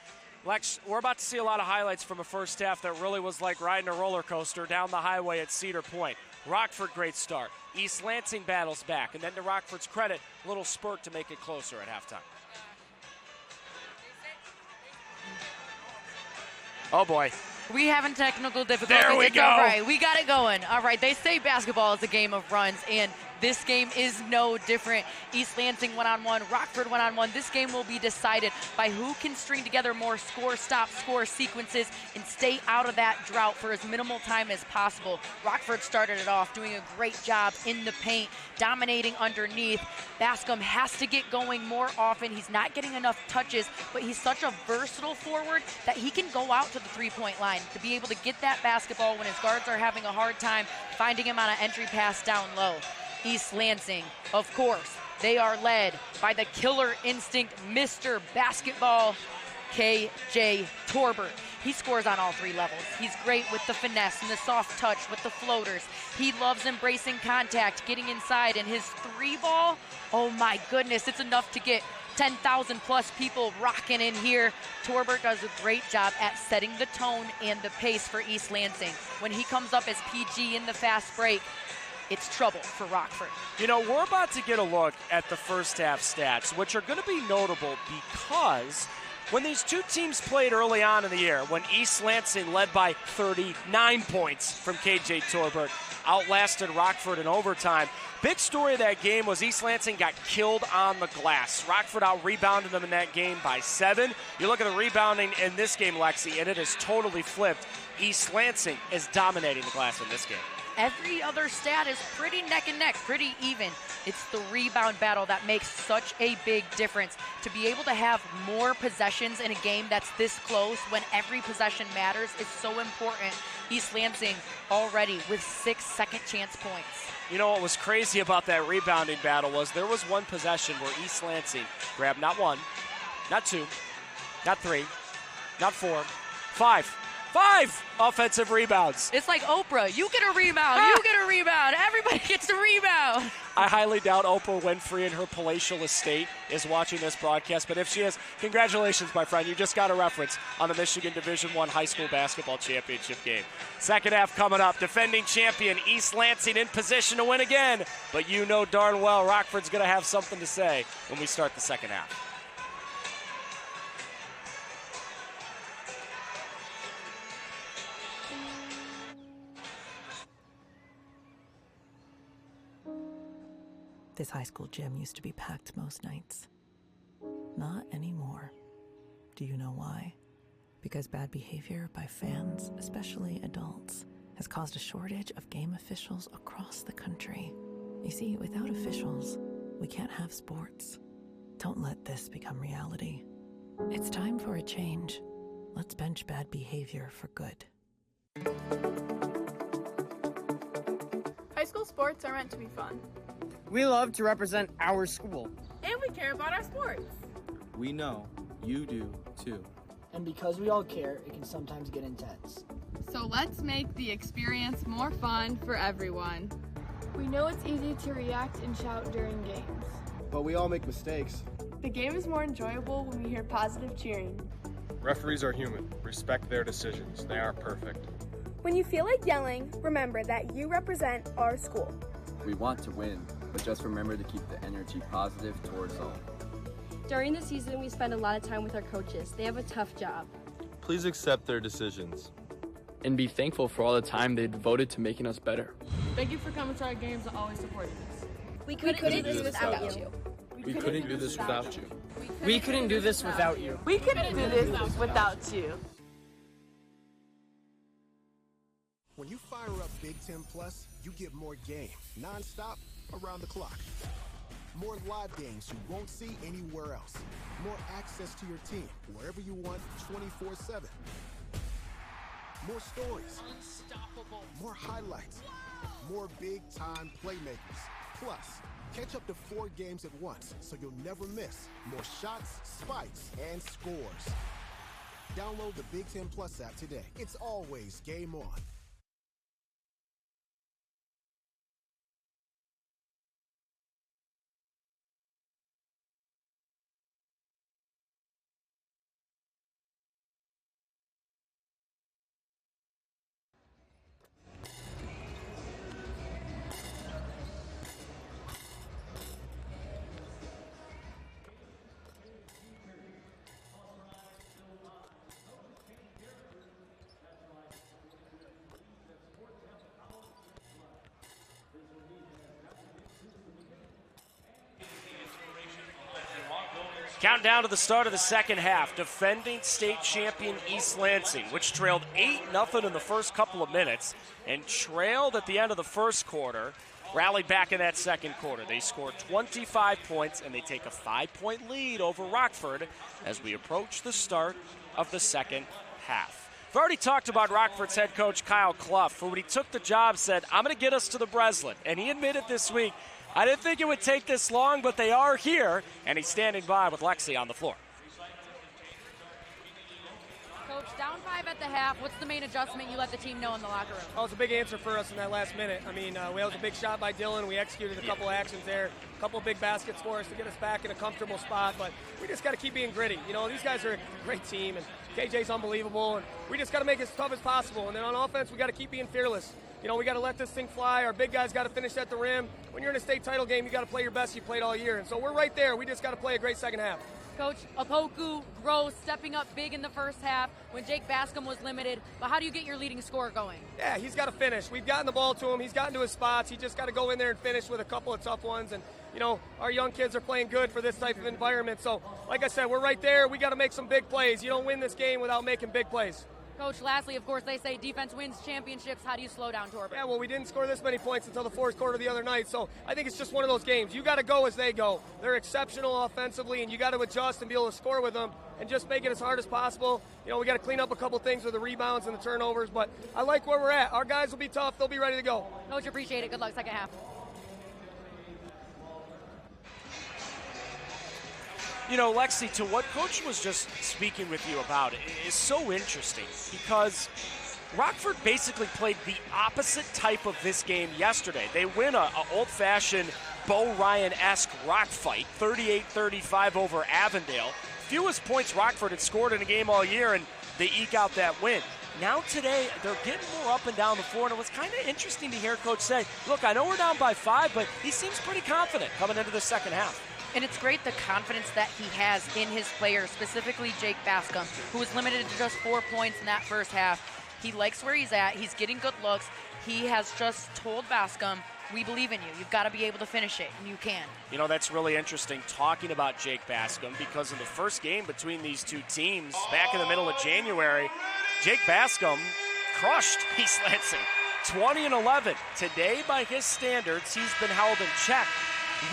Lex, we're about to see a lot of highlights from a first half that really was like riding a roller coaster down the highway at Cedar Point. Rockford, great start. East Lansing battles back, and then to Rockford's credit, a little spurt to make it closer at halftime. Oh, boy. We having technical difficulties. There we it's go. All right, we got it going. All right, they say basketball is a game of runs, and this game is no different. East Lansing one-on-one, Rockford one-on-one. This game will be decided by who can string together more score sequences and stay out of that drought for as minimal time as possible. Rockford started it off doing a great job in the paint, dominating underneath. Bascom has to get going more often. He's not getting enough touches, but he's such a versatile forward that he can go out to the three-point line to be able to get that basketball when his guards are having a hard time finding him on an entry pass down low. East Lansing, of course, they are led by the killer instinct, Mr. Basketball, KJ Torbert. He scores on all three levels. He's great with the finesse and the soft touch with the floaters. He loves embracing contact, getting inside, and his three ball, oh my goodness, it's enough to get 10,000 plus people rocking in here. Torbert does a great job at setting the tone and the pace for East Lansing. When he comes up as PG in the fast break, it's trouble for Rockford. You know, we're about to get a look at the first half stats, which are going to be notable because when these two teams played early on in the year, when East Lansing led by 39 points from KJ Torbert, outlasted Rockford in overtime, big story of that game was East Lansing got killed on the glass. Rockford out-rebounded them in that game by 7. You look at the rebounding in this game, Lexi, and it is totally flipped. East Lansing is dominating the glass in this game. Every other stat is pretty neck and neck, pretty even. It's the rebound battle that makes such a big difference. To be able to have more possessions in a game that's this close when every possession matters is so important. East Lansing already with 6 second chance points. You know what was crazy about that rebounding battle was there was one possession where East Lansing grabbed not 1, not 2, not 3, not 4, 5 offensive rebounds. It's like Oprah. You get a rebound. You get a rebound. Everybody gets a rebound. I highly doubt Oprah Winfrey in her palatial estate is watching this broadcast, but if she is, congratulations, my friend. You just got a reference on the Michigan Division I high school basketball championship game. Second half coming up. Defending champion East Lansing in position to win again, but you know darn well Rockford's going to have something to say when we start the second half. This high school gym used to be packed most nights. Not anymore. Do you know why? Because bad behavior by fans, especially adults, has caused a shortage of game officials across the country. You see, without officials, we can't have sports. Don't let this become reality. It's time for a change. Let's bench bad behavior for good. High school sports are meant to be fun. We love to represent our school. And we care about our sports. We know you do too. And because we all care, it can sometimes get intense. So let's make the experience more fun for everyone. We know it's easy to react and shout during games. But we all make mistakes. The game is more enjoyable when we hear positive cheering. Referees are human. Respect their decisions. They aren't perfect. When you feel like yelling, remember that you represent our school. We want to win, but just remember to keep the energy positive towards all. During the season, we spend a lot of time with our coaches. They have a tough job. Please accept their decisions. And be thankful for all the time they devoted to making us better. Thank you for coming to our games and always supporting us. We couldn't do this without you. We couldn't do this without you. We couldn't do this without you. We couldn't do this without you. When you fire up Big Ten Plus, you get more game, non-stop, around the clock. More live games you won't see anywhere else. More access to your team, wherever you want, 24/7. More stories. Unstoppable. More highlights. More big-time playmakers. Plus, catch up to 4 games at once, so you'll never miss more shots, spikes, and scores. Download the Big Ten Plus app today. It's always game on. Countdown to the start of the second half. Defending state champion East Lansing, which trailed 8-0 in the first couple of minutes and trailed at the end of the first quarter, rallied back in that second quarter. They scored 25 points, and they take a 5-point lead over Rockford as we approach the start of the second half. We've already talked about Rockford's head coach, Kyle Clough, who when he took the job said, I'm going to get us to the Breslin. And he admitted this week, I didn't think it would take this long, but they are here, and he's standing by with Lexi on the floor. Coach, down 5 at the half. What's the main adjustment you let the team know in the locker room? Oh, it's a big answer for us in that last minute. I mean, that was a big shot by Dylan. We executed a couple actions there, a couple big baskets for us to get us back in a comfortable spot. But we just got to keep being gritty. You know, these guys are a great team, and KJ's unbelievable, and we just got to make it as tough as possible. And then on offense, we got to keep being fearless. You know, we got to let this thing fly. Our big guys got to finish at the rim. When you're in a state title game, you got to play your best you played all year. And so we're right there. We just got to play a great second half. Coach, Opoku, Gross stepping up big in the first half when Jake Bascom was limited. But how do you get your leading scorer going? Yeah, he's got to finish. We've gotten the ball to him. He's gotten to his spots. He just got to go in there and finish with a couple of tough ones. And, you know, our young kids are playing good for this type of environment. So, like I said, we're right there. We got to make some big plays. You don't win this game without making big plays. Coach, lastly, of course, they say defense wins championships. How do you slow down Torbert? Yeah, well, we didn't score this many points until the fourth quarter the other night, so I think it's just one of those games. You got to go as they go. They're exceptional offensively, and you got to adjust and be able to score with them and just make it as hard as possible. You know, we got to clean up a couple things with the rebounds and the turnovers, but I like where we're at. Our guys will be tough. They'll be ready to go. Coach, appreciate it. Good luck second half. You know, Lexi, to what Coach was just speaking with you about is so interesting because Rockford basically played the opposite type of this game yesterday. They win a old-fashioned Bo Ryan-esque rock fight, 38-35 over Avondale. Fewest points Rockford had scored in a game all year, and they eke out that win. Now today, they're getting more up and down the floor, and it was kind of interesting to hear Coach say, look, I know we're down by 5, but he seems pretty confident coming into the second half. And it's great the confidence that he has in his players, specifically Jake Bascom, who was limited to just 4 points in that first half. He likes where he's at. He's getting good looks. He has just told Bascom, we believe in you. You've got to be able to finish it, and you can. You know, that's really interesting talking about Jake Bascom because in the first game between these two teams back in the middle of January, Jake Bascom crushed East Lansing, 20-11. Today, by his standards, he's been held in check.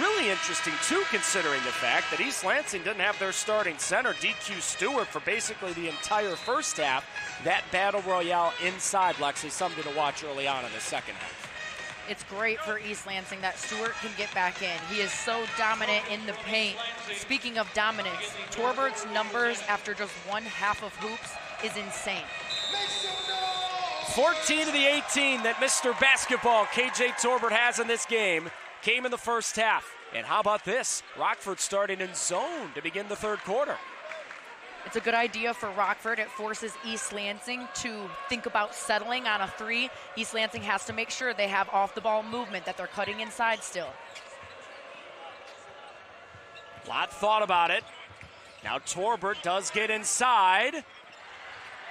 Really interesting, too, considering the fact that East Lansing didn't have their starting center, DQ Stewart, for basically the entire first half. That battle royale inside, Lexi, something to watch early on in the second half. It's great for East Lansing that Stewart can get back in. He is so dominant in the paint. Speaking of dominance, Torbert's numbers after just one half of hoops is insane. 14 to the 18 that Mr. Basketball, KJ Torbert, has in this game. Came in the first half. And how about this? Rockford starting in zone to begin the third quarter. It's a good idea for Rockford. It forces East Lansing to think about settling on a 3. East Lansing has to make sure they have off-the-ball movement, that they're cutting inside still. A lot thought about it. Now Torbert does get inside.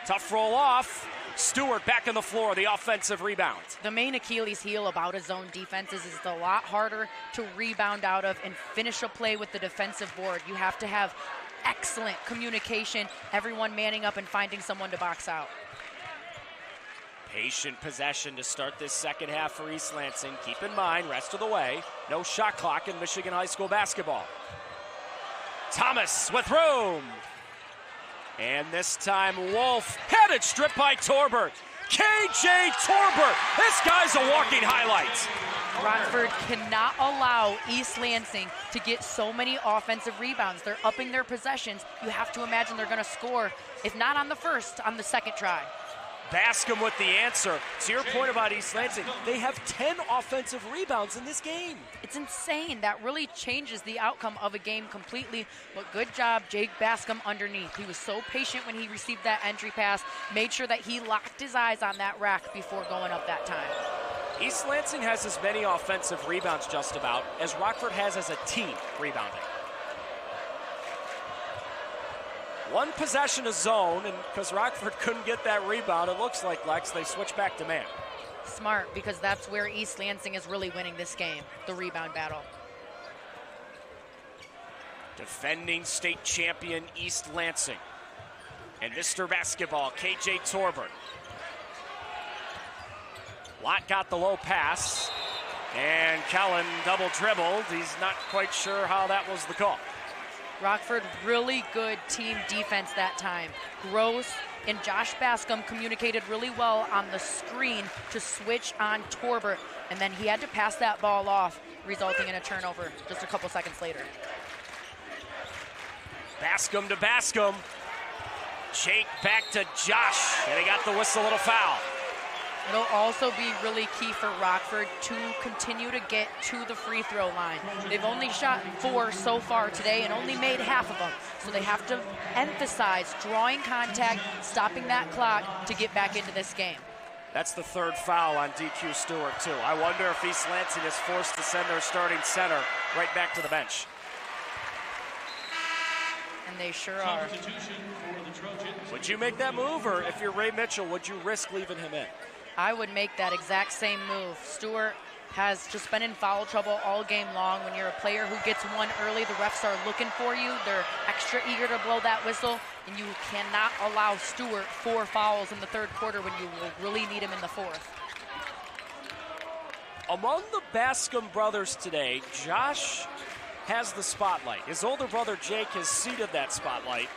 Tough roll off. Stewart back on the floor, the offensive rebound. The main Achilles heel about a zone defense is it's a lot harder to rebound out of and finish a play with the defensive board. You have to have excellent communication, everyone manning up and finding someone to box out. Patient possession to start this second half for East Lansing. Keep in mind, rest of the way, no shot clock in Michigan high school basketball. Thomas with room. And this time, Wolf headed stripped by Torbert. KJ Torbert, this guy's a walking highlight. Rockford cannot allow East Lansing to get so many offensive rebounds. They're upping their possessions. You have to imagine they're going to score, if not on the first, on the second try. Bascom with the answer. To your point about East Lansing, they have 10 offensive rebounds in this game. It's insane. That really changes the outcome of a game completely. But good job, Jake Bascom underneath. He was so patient when he received that entry pass, made sure that he locked his eyes on that rack before going up that time. East Lansing has as many offensive rebounds just about as Rockford has as a team rebounding. One possession of zone, and because Rockford couldn't get that rebound, it looks like, Lex, they switch back to man. Smart, because that's where East Lansing is really winning this game, the rebound battle. Defending state champion East Lansing. And Mr. Basketball, KJ Torbert. Lott got the low pass, and Kellen double dribbled. He's not quite sure how that was the call. Rockford, really good team defense that time. Gross and Josh Bascom communicated really well on the screen to switch on Torbert, and then he had to pass that ball off, resulting in a turnover just a couple seconds later. Bascom to Bascom. Jake back to Josh, and he got the whistle and a foul. It'll also be really key for Rockford to continue to get to the free throw line. They've only shot 4 so far today and only made half of them. So they have to emphasize drawing contact, stopping that clock to get back into this game. That's the 3rd foul on DQ Stewart, too. I wonder if East Lansing is forced to send their starting center right back to the bench. And they sure are. Would you make that move, or if you're Ray Mitchell, would you risk leaving him in? I would make that exact same move. Stewart has just been in foul trouble all game long. When you're a player who gets one early, the refs are looking for you. They're extra eager to blow that whistle, and you cannot allow Stewart 4 fouls in the 3rd quarter when you will really need him in the 4th. Among the Bascom brothers today, Josh has the spotlight. His older brother Jake has ceded that spotlight.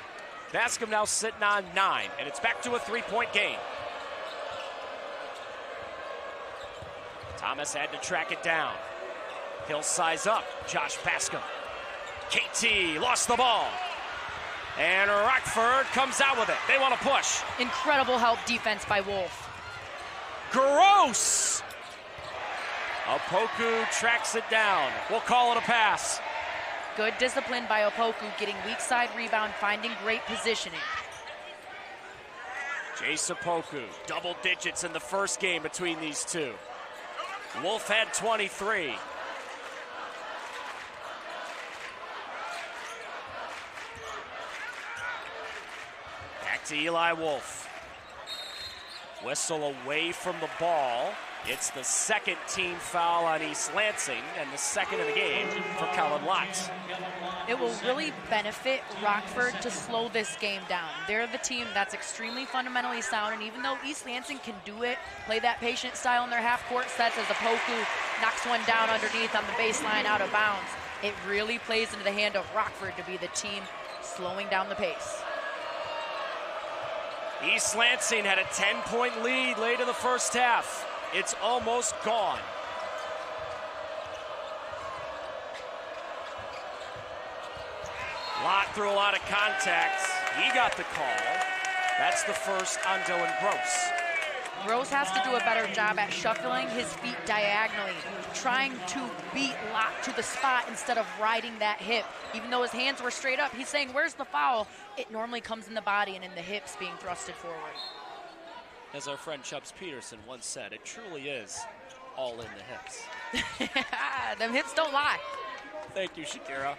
Bascom now sitting on 9, and it's back to a 3-point game. Thomas had to track it down. He'll size up. Josh Bascom. KT lost the ball. And Rockford comes out with it. They want to push. Incredible help defense by Wolf. Gross! Opoku tracks it down. We'll call it a pass. Good discipline by Opoku, getting weak side rebound, finding great positioning. Jace Opoku, double digits in the first game between these two. Wolf had 23. Back to Eli Wolf. Whistle away from the ball. It's the 2nd team foul on East Lansing and the 2nd of the game for Kellen Lott. It will really benefit Rockford to slow this game down. They're the team that's extremely fundamentally sound, and even though East Lansing can do it, play that patient style in their half-court sets as Opoku knocks one down underneath on the baseline out of bounds, it really plays into the hand of Rockford to be the team slowing down the pace. East Lansing had a 10-point lead late in the first half. It's almost gone. Lott threw a lot of contacts. He got the call. That's the first on Dylan Gross. Gross has to do a better job at shuffling his feet diagonally, trying to beat Lott to the spot instead of riding that hip. Even though his hands were straight up, he's saying, where's the foul? It normally comes in the body and in the hips being thrusted forward. As our friend Chubbs Peterson once said, it truly is all in the hips. Them hips don't lie. Thank you, Shakira.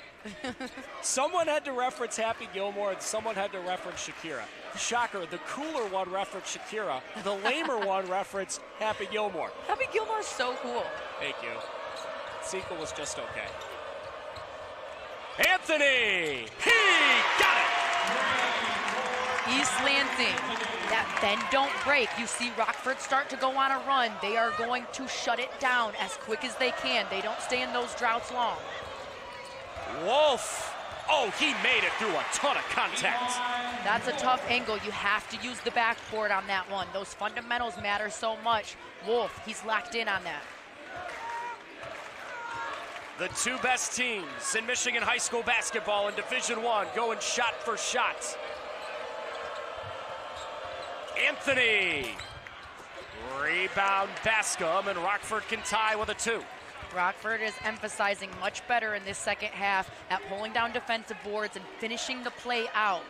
Someone had to reference Happy Gilmore and someone had to reference Shakira. Shocker, the cooler one referenced Shakira. The lamer one referenced Happy Gilmore. Happy Gilmore's so cool. Thank you. Sequel was just okay. Anthony! He got it! East Lansing, that bend don't break. You see Rockford start to go on a run. They are going to shut it down as quick as they can. They don't stay in those droughts long. Wolf. Oh, he made it through a ton of contact. That's a tough angle. You have to use the backboard on that one. Those fundamentals matter so much. Wolf, he's locked in on that. The 2 best teams in Michigan high school basketball in Division I going shot for shot. Anthony. Rebound Bascom, and Rockford can tie with a 2. Rockford is emphasizing much better in this second half at pulling down defensive boards and finishing the play out.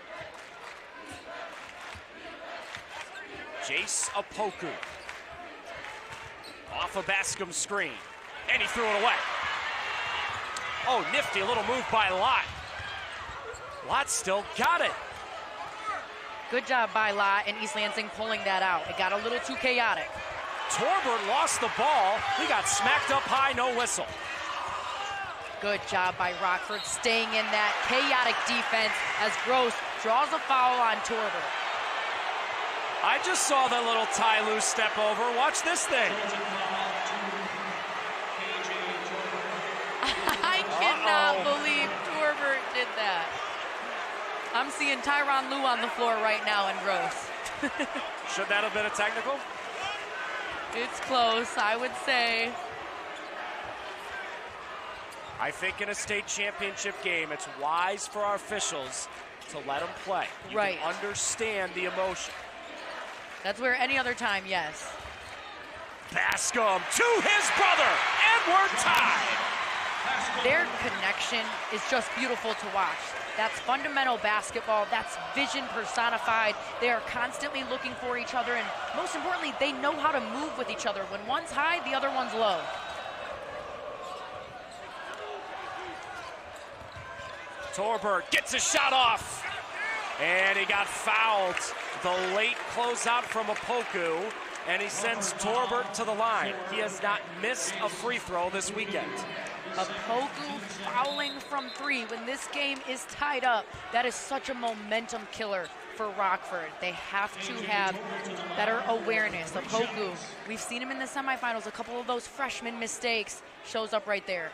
Jace Opoku. Off a Bascom screen, and he threw it away. Oh, nifty, a little move by Lott. Lott still got it. Good job by Lott and East Lansing pulling that out. It got a little too chaotic. Torbert lost the ball. He got smacked up high, no whistle. Good job by Rockford staying in that chaotic defense as Gross draws a foul on Torbert. I just saw that little tie loose step over. Watch this thing. I cannot believe Torbert did that. I'm seeing Tyronn Lue on the floor right now in Gross. Should that have been a technical? It's close, I would say. I think in a state championship game, it's wise for our officials to let them play. You right. can understand the emotion. That's where any other time, yes. Bascom to his brother, and we're tied. Their connection is just beautiful to watch. That's fundamental basketball. That's vision personified. They are constantly looking for each other, and most importantly, they know how to move with each other. When one's high, the other one's low. Torbert gets a shot off, and he got fouled. The late closeout from Opoku, and he sends Torbert to the line. He has not missed a free throw this weekend. Opoku fouling from 3 when this game is tied up. That is such a momentum killer for Rockford. They have to have better awareness. Opoku, we've seen him in the semifinals. A couple of those freshman mistakes shows up right there.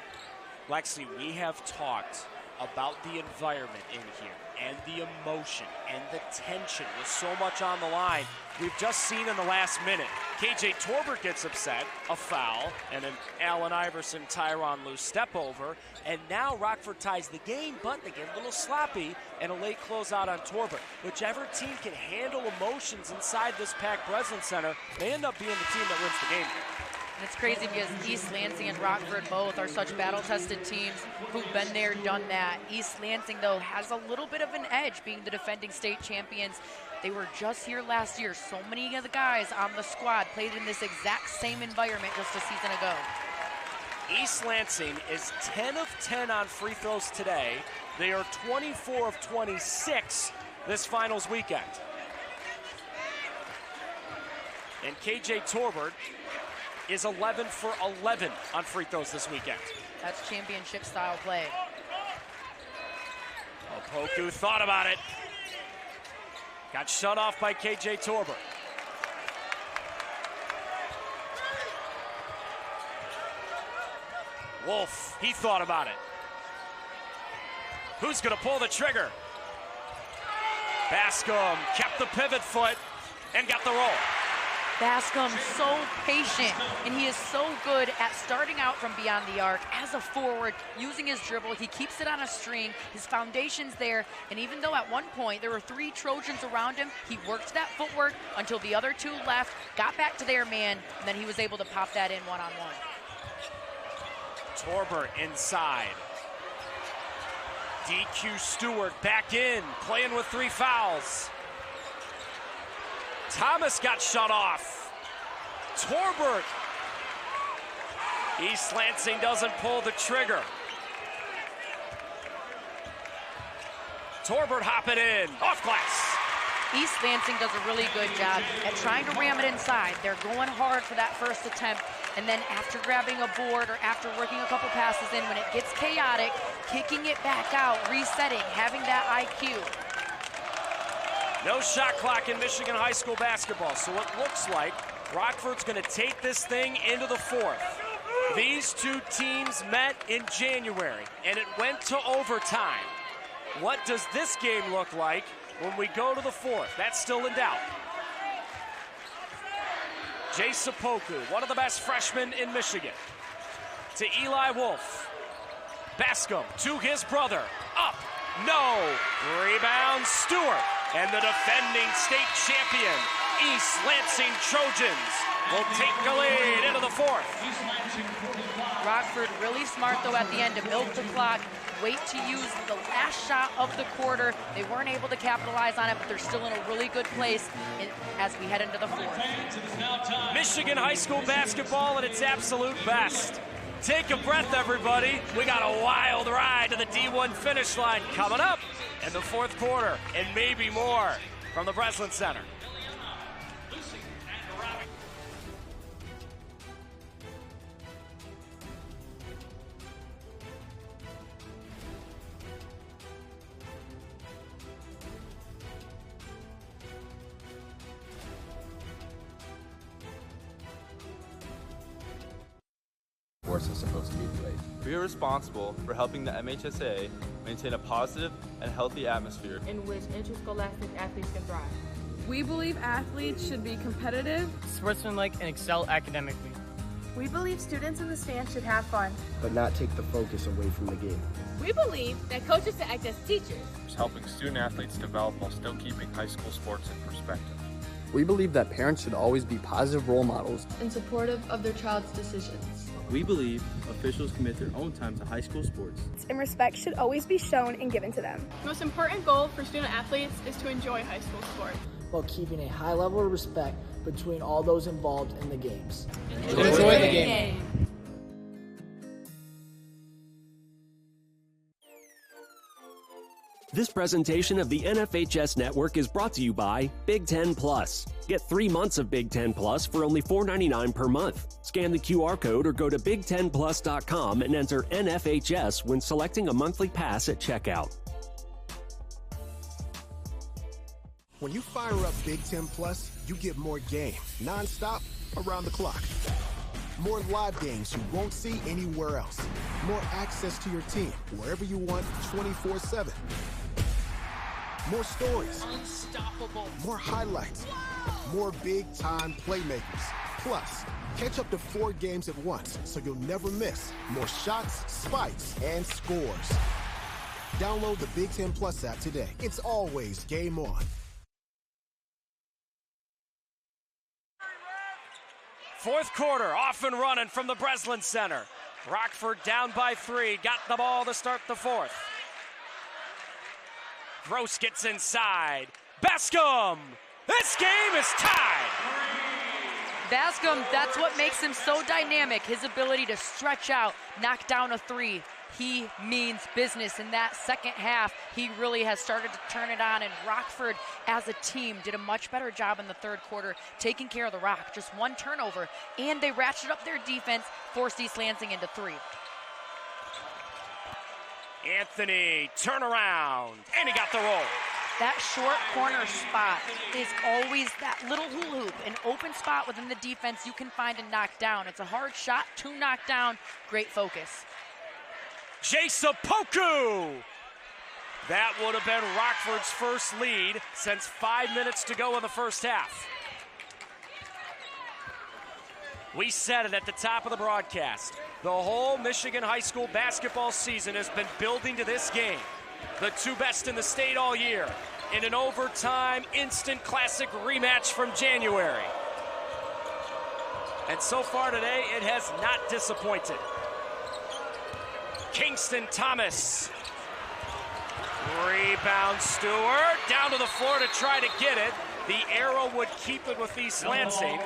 Lexi, we have talked about the environment in here and the emotion and the tension with so much on the line. We've just seen in the last minute, KJ Torbert gets upset, a foul, and an Allen Iverson, Tyronn Lue step over, and now Rockford ties the game, but they get a little sloppy and a late closeout on Torbert. Whichever team can handle emotions inside this packed Breslin Center, they end up being the team that wins the game. And it's crazy because East Lansing and Rockford both are such battle-tested teams who've been there, done that. East Lansing, though, has a little bit of an edge being the defending state champions. They were just here last year. So many of the guys on the squad played in this exact same environment just a season ago. East Lansing is 10 of 10 on free throws today. They are 24 of 26 this finals weekend. And KJ Torbert is 11 for 11 on free throws this weekend. That's championship style play. Opoku thought about it. Got shut off by KJ Torbert. Wolf, he thought about it. Who's gonna pull the trigger? Bascom kept the pivot foot and got the roll. Bascom so patient, and he is so good at starting out from beyond the arc as a forward, using his dribble. He keeps it on a string. His foundation's there, and even though at one point there were 3 Trojans around him, he worked that footwork until the other 2 left, got back to their man, and then he was able to pop that in one-on-one. Torbert inside. DQ Stewart back in, playing with 3 fouls. Thomas got shut off. Torbert. East Lansing doesn't pull the trigger. Torbert hopping in, off glass. East Lansing does a really good job at trying to ram it inside. They're going hard for that first attempt, and then after grabbing a board or after working a couple passes in, when it gets chaotic, kicking it back out, resetting, having that IQ. No shot clock in Michigan high school basketball, so it looks like Rockford's going to take this thing into the 4th. These 2 teams met in January, and it went to overtime. What does this game look like when we go to the 4th? That's still in doubt. Jace Opoku, one of the best freshmen in Michigan. To Eli Wolf. Bascom to his brother. Up. No. Rebound Stewart. And the defending state champion, East Lansing Trojans, will take the lead into the 4th. Rockford really smart, though, at the end to milk the clock, wait to use the last shot of the quarter. They weren't able to capitalize on it, but they're still in a really good place as we head into the 4th. Michigan high school basketball at its absolute best. Take a breath, everybody. We got a wild ride to the D1 finish line coming up in the 4th quarter, and maybe more from the Breslin Center. Sports is supposed to be played. We are responsible for helping the MHSAA maintain a positive and healthy atmosphere in which interscholastic athletes can thrive. We believe athletes should be competitive, sportsmanlike, and excel academically. We believe students in the stands should have fun, but not take the focus away from the game. We believe that coaches should act as teachers, helping student athletes develop while still keeping high school sports in perspective. We believe that parents should always be positive role models and supportive of their child's decisions. We believe officials commit their own time to high school sports. And respect should always be shown and given to them. The most important goal for student athletes is to enjoy high school sports, while keeping a high level of respect between all those involved in the games. Enjoy the game. This presentation of the NFHS Network is brought to you by Big Ten Plus. Get 3 months of Big Ten Plus for only $4.99 per month. Scan the QR code or go to big10plus.com and enter NFHS when selecting a monthly pass at checkout. When you fire up Big Ten Plus, you get more game, non-stop, around the clock. More live games you won't see anywhere else. More access to your team, wherever you want, 24/7. More stories. Unstoppable. More highlights. More big-time playmakers. Plus, catch up to 4 games at once, so you'll never miss more shots, spikes, and scores. Download the Big Ten Plus app today. It's always game on. Fourth quarter, off and running from the Breslin Center. Rockford down by 3, got the ball to start the fourth. Gross gets inside. Bascom! This game is tied! Bascom, that's what makes him so dynamic, his ability to stretch out, knock down a 3. He means business. In that second half, he really has started to turn it on, and Rockford as a team did a much better job in the third quarter taking care of the rock. Just 1 turnover, and they ratcheted up their defense, forced East Lansing into 3. Anthony, turn around, and he got the roll. That short corner spot is always that little hula hoop, an open spot within the defense you can find and knock down. It's a hard shot to knock down, great focus. Jasapoku! That would have been Rockford's first lead since 5 minutes to go in the first half. We said it at the top of the broadcast. The whole Michigan high school basketball season has been building to this game. The 2 best in the state all year in an overtime instant classic rematch from January. And so far today, it has not disappointed. Kingston Thomas. Rebound Stewart. Down to the floor to try to get it. The arrow would keep it with East Lansing.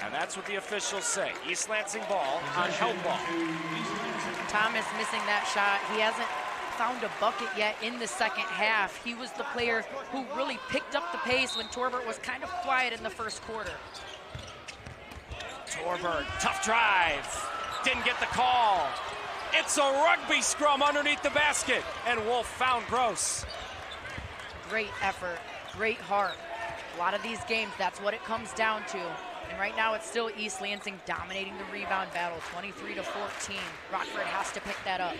And that's what the officials say. East Lansing ball on held ball. Thomas missing that shot. He hasn't found a bucket yet in the second half. He was the player who really picked up the pace when Torbert was kind of quiet in the first quarter. Torbert, tough drive. Didn't get the call. It's a rugby scrum underneath the basket, and Wolf found Gross. Great effort, great heart. A lot of these games, that's what it comes down to. And right now it's still East Lansing dominating the rebound battle, 23-14. Rockford has to pick that up.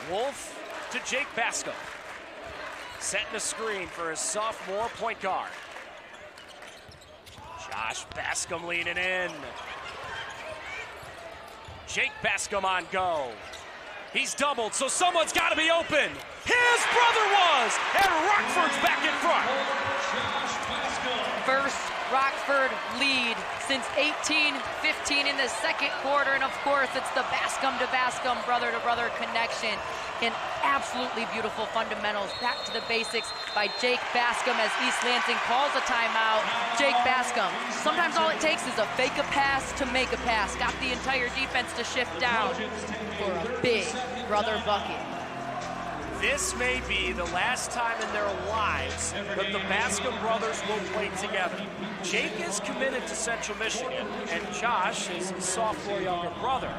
Wolf to Jake Bascom. Setting a screen for his sophomore point guard. Josh Bascom leaning in. Jake Bascom on go. He's doubled, so someone's got to be open. His brother was, and Rockford's back in front. First Rockford lead since 18-15 in the second quarter, and of course it's the Bascom to Bascom, brother-to-brother connection. And absolutely beautiful fundamentals, back to the basics by Jake Bascom as East Lansing calls a timeout. Jake Bascom, sometimes all it takes is a fake a pass to make a pass. Got the entire defense to shift down for a big brother bucket. This may be the last time in their lives that the Bascom brothers will play together. Jake is committed to Central Michigan, and Josh, his sophomore younger brother,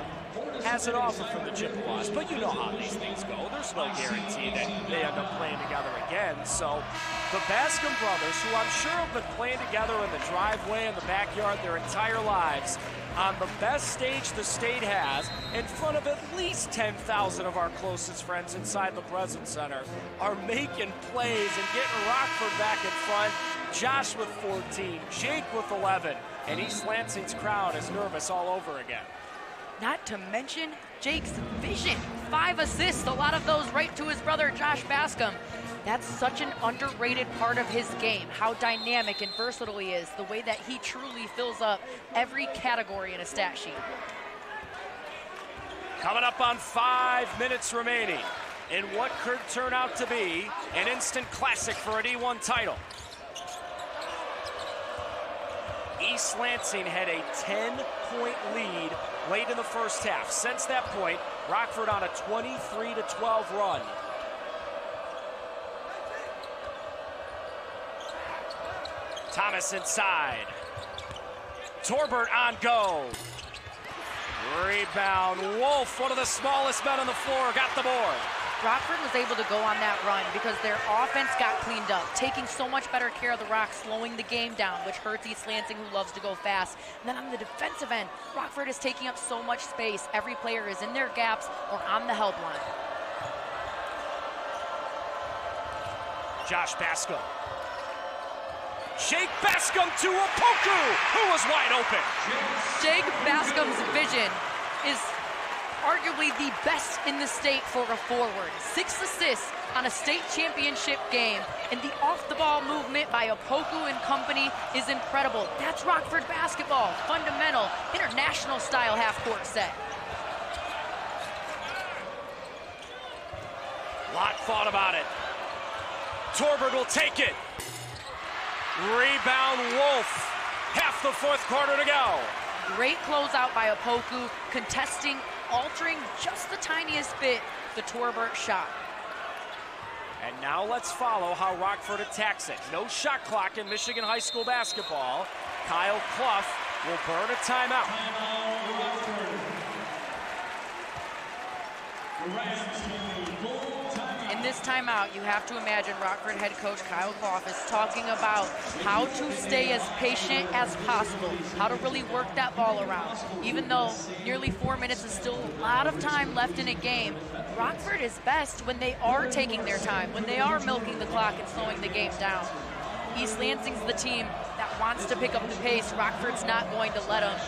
has an offer from the Chippewas. But you know how these things go. There's no guarantee that they end up playing together again. So the Bascom brothers, who I'm sure have been playing together in the driveway, in the backyard their entire lives, on the best stage the state has, in front of at least 10,000 of our closest friends inside the Breslin Center, are making plays and getting Rockford back in front Josh with 14, Jake with 11, and East Lansing's crowd is nervous all over again. Not to mention Jake's vision. 5 assists, a lot of those right to his brother Josh Bascom. That's such an underrated part of his game, how dynamic and versatile he is, the way that he truly fills up every category in a stat sheet. Coming up on 5 minutes remaining in what could turn out to be an instant classic for a D1 title. East Lansing had a 10-point lead late in the first half. Since that point, Rockford on a 23-12 run. Thomas inside. Torbert on go. Rebound. Wolf, one of the smallest men on the floor, got the board. Rockford was able to go on that run because their offense got cleaned up, taking so much better care of the rock, slowing the game down, which hurts East Lansing, who loves to go fast. And then on the defensive end, Rockford is taking up so much space. Every player is in their gaps or on the help line. Josh Bascom. Jake Bascom to Opoku, who was wide open. Jake Bascom's vision is arguably the best in the state for a forward. 6 assists on a state championship game, and the off-the-ball movement by Opoku and company is incredible. That's Rockford basketball, fundamental, international-style half-court set. Lott thought about it. Torbert will take it. Rebound Wolf. Half the fourth quarter to go. Great closeout by Opoku, contesting, altering just the tiniest bit the Torbert shot. And now let's follow how Rockford attacks it. No shot clock in Michigan high school basketball. Kyle Clough will burn a timeout. In this timeout, you have to imagine Rockford head coach Kyle Clough is talking about how to stay as patient as possible, how to really work that ball around. Even though nearly 4 minutes is still a lot of time left in a game, Rockford is best when they are taking their time, when they are milking the clock and slowing the game down. East Lansing's the team that wants to pick up the pace. Rockford's not going to let them.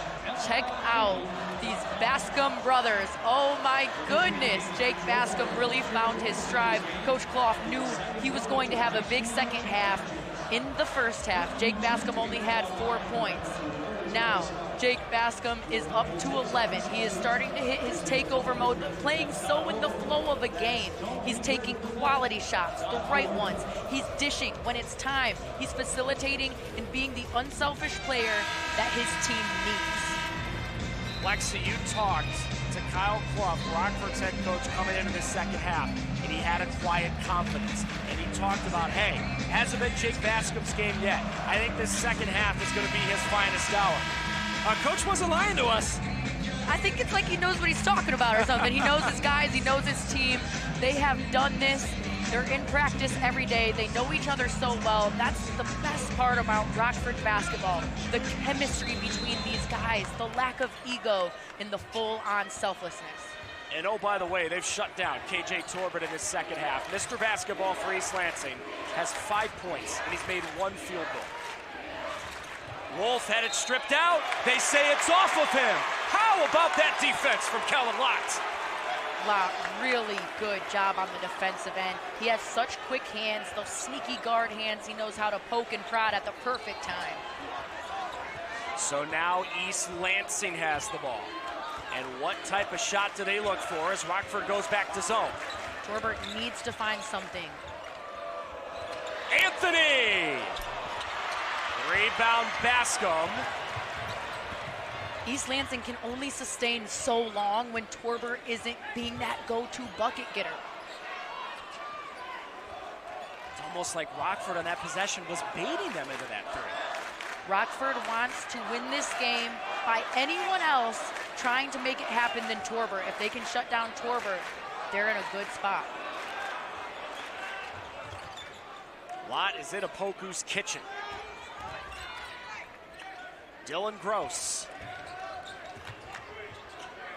Check out these Bascom brothers. Oh my goodness, Jake Bascom really found his stride. Coach Clough knew he was going to have a big second half. In the first half, Jake Bascom only had 4 points. Now, Jake Bascom is up to 11. He is starting to hit his takeover mode, but playing so in the flow of a game. He's taking quality shots, the right ones. He's dishing when it's time. He's facilitating and being the unselfish player that his team needs. Lexi, you talked to Kyle Clough, Rockford's head coach, coming into the second half, and he had a quiet confidence. And he talked about, hey, hasn't been Jake Bascom's game yet. I think this second half is going to be his finest hour. Coach wasn't lying to us. I think it's like he knows what he's talking about or something. He knows his guys, he knows his team. They have done this. They're in practice every day. They know each other so well. That's the best part about Rockford basketball. The chemistry between these guys, the lack of ego, and the full-on selflessness. And oh, by the way, they've shut down KJ Torbert in this second half. Mr. Basketball for East Lansing has 5 points, and he's made 1 field goal. Wolf had it stripped out. They say it's off of him. How about that defense from Kellen Lott? Lott, really good job on the defensive end. He has such quick hands, those sneaky guard hands. He knows how to poke and prod at the perfect time. So now East Lansing has the ball. And what type of shot do they look for as Rockford goes back to zone? Torbert needs to find something. Anthony! Rebound Bascom. East Lansing can only sustain so long when Torbert isn't being that go-to bucket getter. It's almost like Rockford on that possession was baiting them into that three. Rockford wants to win this game by anyone else trying to make it happen than Torbert. If they can shut down Torbert, they're in a good spot. Lott is in Opoku's kitchen. Dylan Gross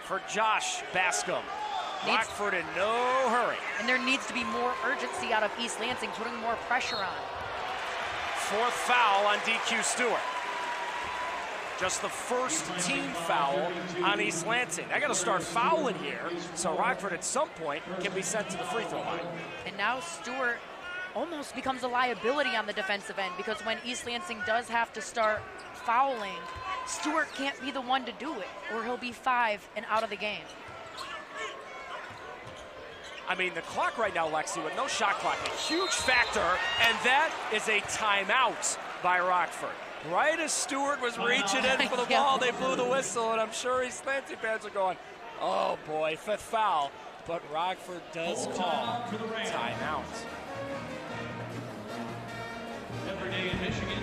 for Josh Bascom. Rockford in no hurry. And there needs to be more urgency out of East Lansing, putting more pressure on. Fourth foul on DQ Stewart. Just the first team foul on East Lansing. I got to start fouling here, so Rockford at some point can be sent to the free throw line. And now Stewart almost becomes a liability on the defensive end, because when East Lansing does have to start fouling, Stewart can't be the one to do it, or he'll be 5 and out of the game. I mean, the clock right now, Lexi, with no shot clock, a huge factor, and that is a timeout by Rockford. Right as Stewart was reaching in for the ball, they blew the whistle, and I'm sure East Lansing fans are going, oh boy, 5th foul. But Rockford does call timeout.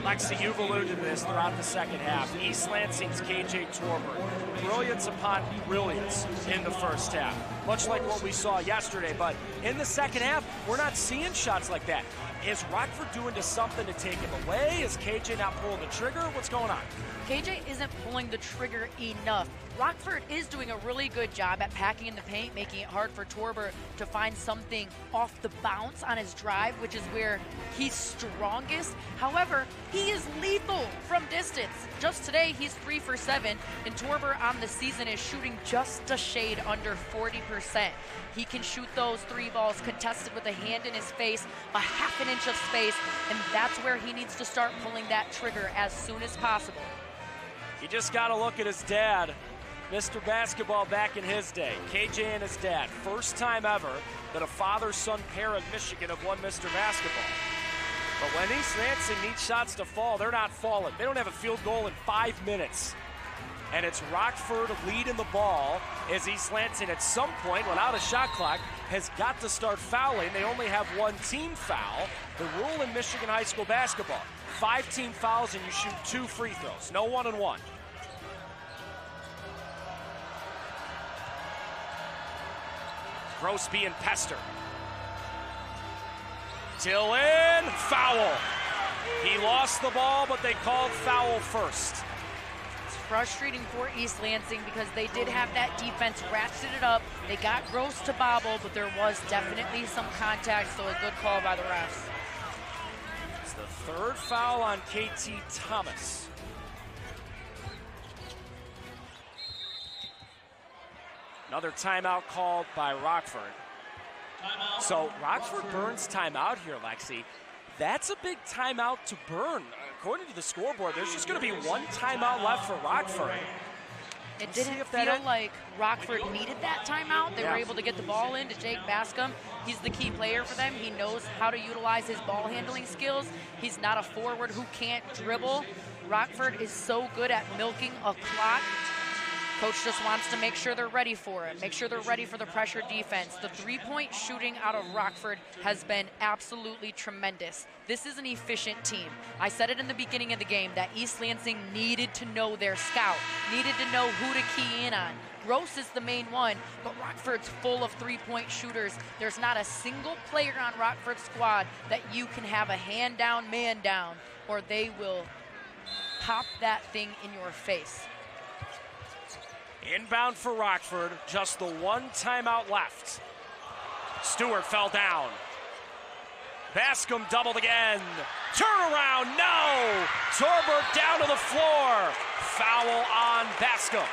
Lexi, you've alluded to this throughout the second half. East Lansing's KJ Torbert, brilliance upon brilliance in the first half, much like what we saw yesterday. But in the second half, we're not seeing shots like that. Is Rockford doing to something to take him away? Is KJ not pulling the trigger? What's going on? KJ isn't pulling the trigger enough. Rockford is doing a really good job at packing in the paint, making it hard for Torbert to find something off the bounce on his drive, which is where he's strongest. However, he is lethal from distance. Just today, he's 3 for 7, and Torbert on the season is shooting just a shade under 40%. He can shoot those 3 balls contested with a hand in his face, a half an inch of space, and that's where he needs to start pulling that trigger as soon as possible. You just got to look at his dad, Mr. Basketball back in his day. KJ and his dad, first time ever that a father-son pair in Michigan have won Mr. Basketball. But when East Lansing needs shots to fall, they're not falling. They don't have a field goal in 5 minutes. And it's Rockford leading the ball as East Lansing at some point, without a shot clock, has got to start fouling. They only have 1 team foul. The rule in Michigan high school basketball, 5 team fouls and you shoot 2 free throws. No 1-and-1. Gross being pestered. Dillon, foul. He lost the ball, but they called foul first. It's frustrating for East Lansing because they did have that defense ratcheted up. They got Gross to bobble, but there was definitely some contact, so a good call by the refs. It's the 3rd foul on KT Thomas. Another timeout called by Rockford. So Rockford burns timeout here, Lexi. That's a big timeout to burn. According to the scoreboard, there's just going to be 1 timeout left for Rockford. It didn't feel like Rockford needed that timeout. They were able to get the ball in to Jake Bascom. He's the key player for them. He knows how to utilize his ball handling skills. He's not a forward who can't dribble. Rockford is so good at milking a clock. Coach just wants to make sure they're ready for it, make sure they're ready for the pressure defense. The 3-point shooting out of Rockford has been absolutely tremendous. This is an efficient team. I said it in the beginning of the game that East Lansing needed to know their scout, needed to know who to key in on. Gross is the main one, but Rockford's full of 3-point shooters. There's not a single player on Rockford's squad that you can have a hand down, man down, or they will pop that thing in your face. Inbound for Rockford, just the 1 timeout left. Stewart fell down. Bascom doubled again. Turnaround, no! Torbert down to the floor. Foul on Bascom.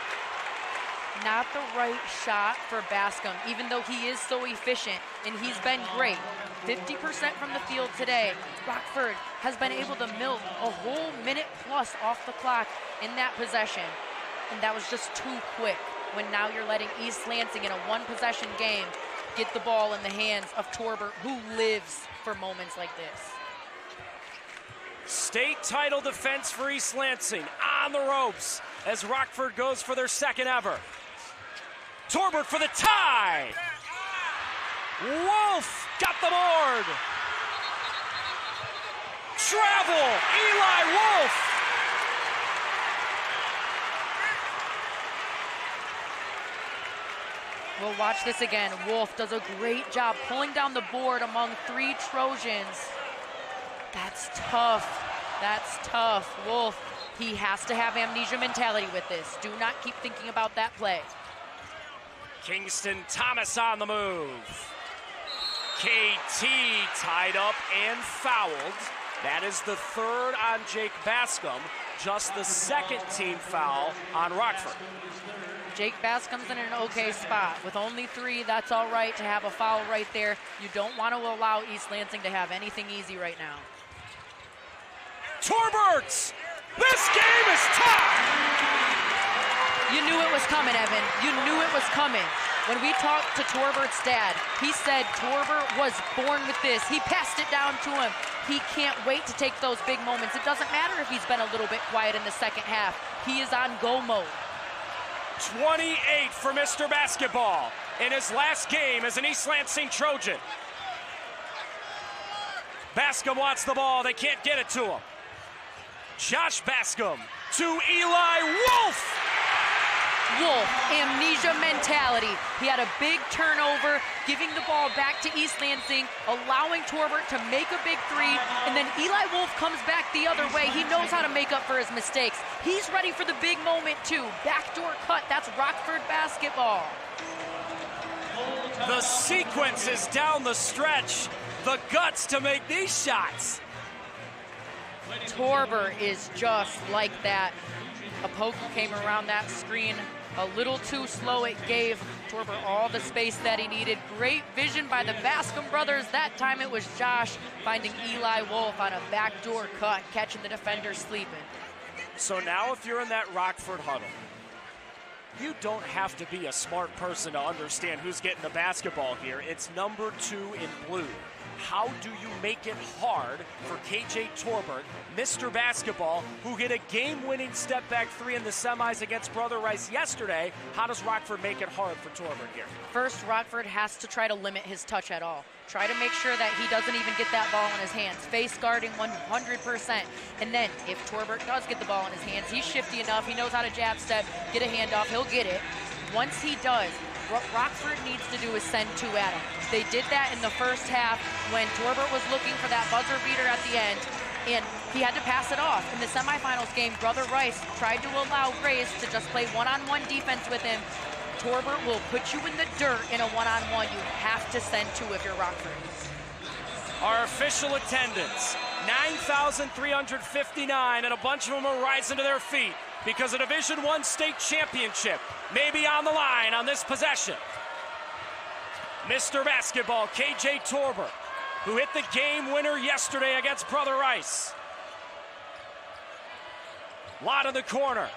Not the right shot for Bascom, even though he is so efficient, and he's been great. 50% from the field today. Rockford has been able to milk a whole minute plus off the clock in that possession. And that was just too quick when now you're letting East Lansing in a 1-possession game get the ball in the hands of Torbert, who lives for moments like this. State title defense for East Lansing on the ropes as Rockford goes for their 2nd ever. Torbert for the tie. Wolf got the board. Travel, Eli Wolf. We'll watch this again. Wolf does a great job pulling down the board among 3 Trojans. That's tough. That's tough. Wolf, he has to have amnesia mentality with this. Do not keep thinking about that play. Kingston Thomas on the move. KT tied up and fouled. That is the third on Jake Bascom, just the second team foul on Rockford. Jake Bascom's in an okay spot. With only 3, that's all right to have a foul right there. You don't want to allow East Lansing to have anything easy right now. Torbert! This game is tied! You knew it was coming, Evan. You knew it was coming. When we talked to Torbert's dad, he said Torbert was born with this. He passed it down to him. He can't wait to take those big moments. It doesn't matter if he's been a little bit quiet in the second half. He is on go mode. 28 for Mr. Basketball in his last game as an East Lansing Trojan. Bascom wants the ball. They can't get it to him. Josh Bascom to Eli Wolf. Wolf, amnesia mentality. He had a big turnover, giving the ball back to East Lansing, allowing Torbert to make a big 3, and then Eli Wolf comes back the other way. He knows how to make up for his mistakes. He's ready for the big moment too. Backdoor cut, that's Rockford basketball. The sequence is down the stretch. The guts to make these shots. Torbert is just like that. A poke came around that screen a little too slow. It gave Torbert all the space that he needed. Great vision by the Bascom brothers. That time it was Josh finding Eli Wolf on a backdoor cut, catching the defender sleeping. So now if you're in that Rockford huddle, you don't have to be a smart person to understand who's getting the basketball here. It's number 2 in blue. How do you make it hard for KJ Torbert, Mr. Basketball, who hit a game-winning step-back 3 in the semis against Brother Rice yesterday? How does Rockford make it hard for Torbert here? First, Rockford has to try to limit his touch at all. Try to make sure that he doesn't even get that ball in his hands. Face guarding 100%. And then, if Torbert does get the ball in his hands, he's shifty enough. He knows how to jab step, get a handoff. He'll get it. Once he does, what Rockford needs to do is send 2 at him. They did that in the first half when Torbert was looking for that buzzer beater at the end, and he had to pass it off. In the semifinals game, Brother Rice tried to allow Grace to just play one-on-one defense with him. Torbert will put you in the dirt in a one-on-one. You have to send 2 if you're Rockford. Our official attendance, 9,359, and a bunch of them are rising to their feet because a Division I state championship may be on the line on this possession. Mr. Basketball, KJ Torbert, who hit the game winner yesterday against Brother Rice. Lot in the corner.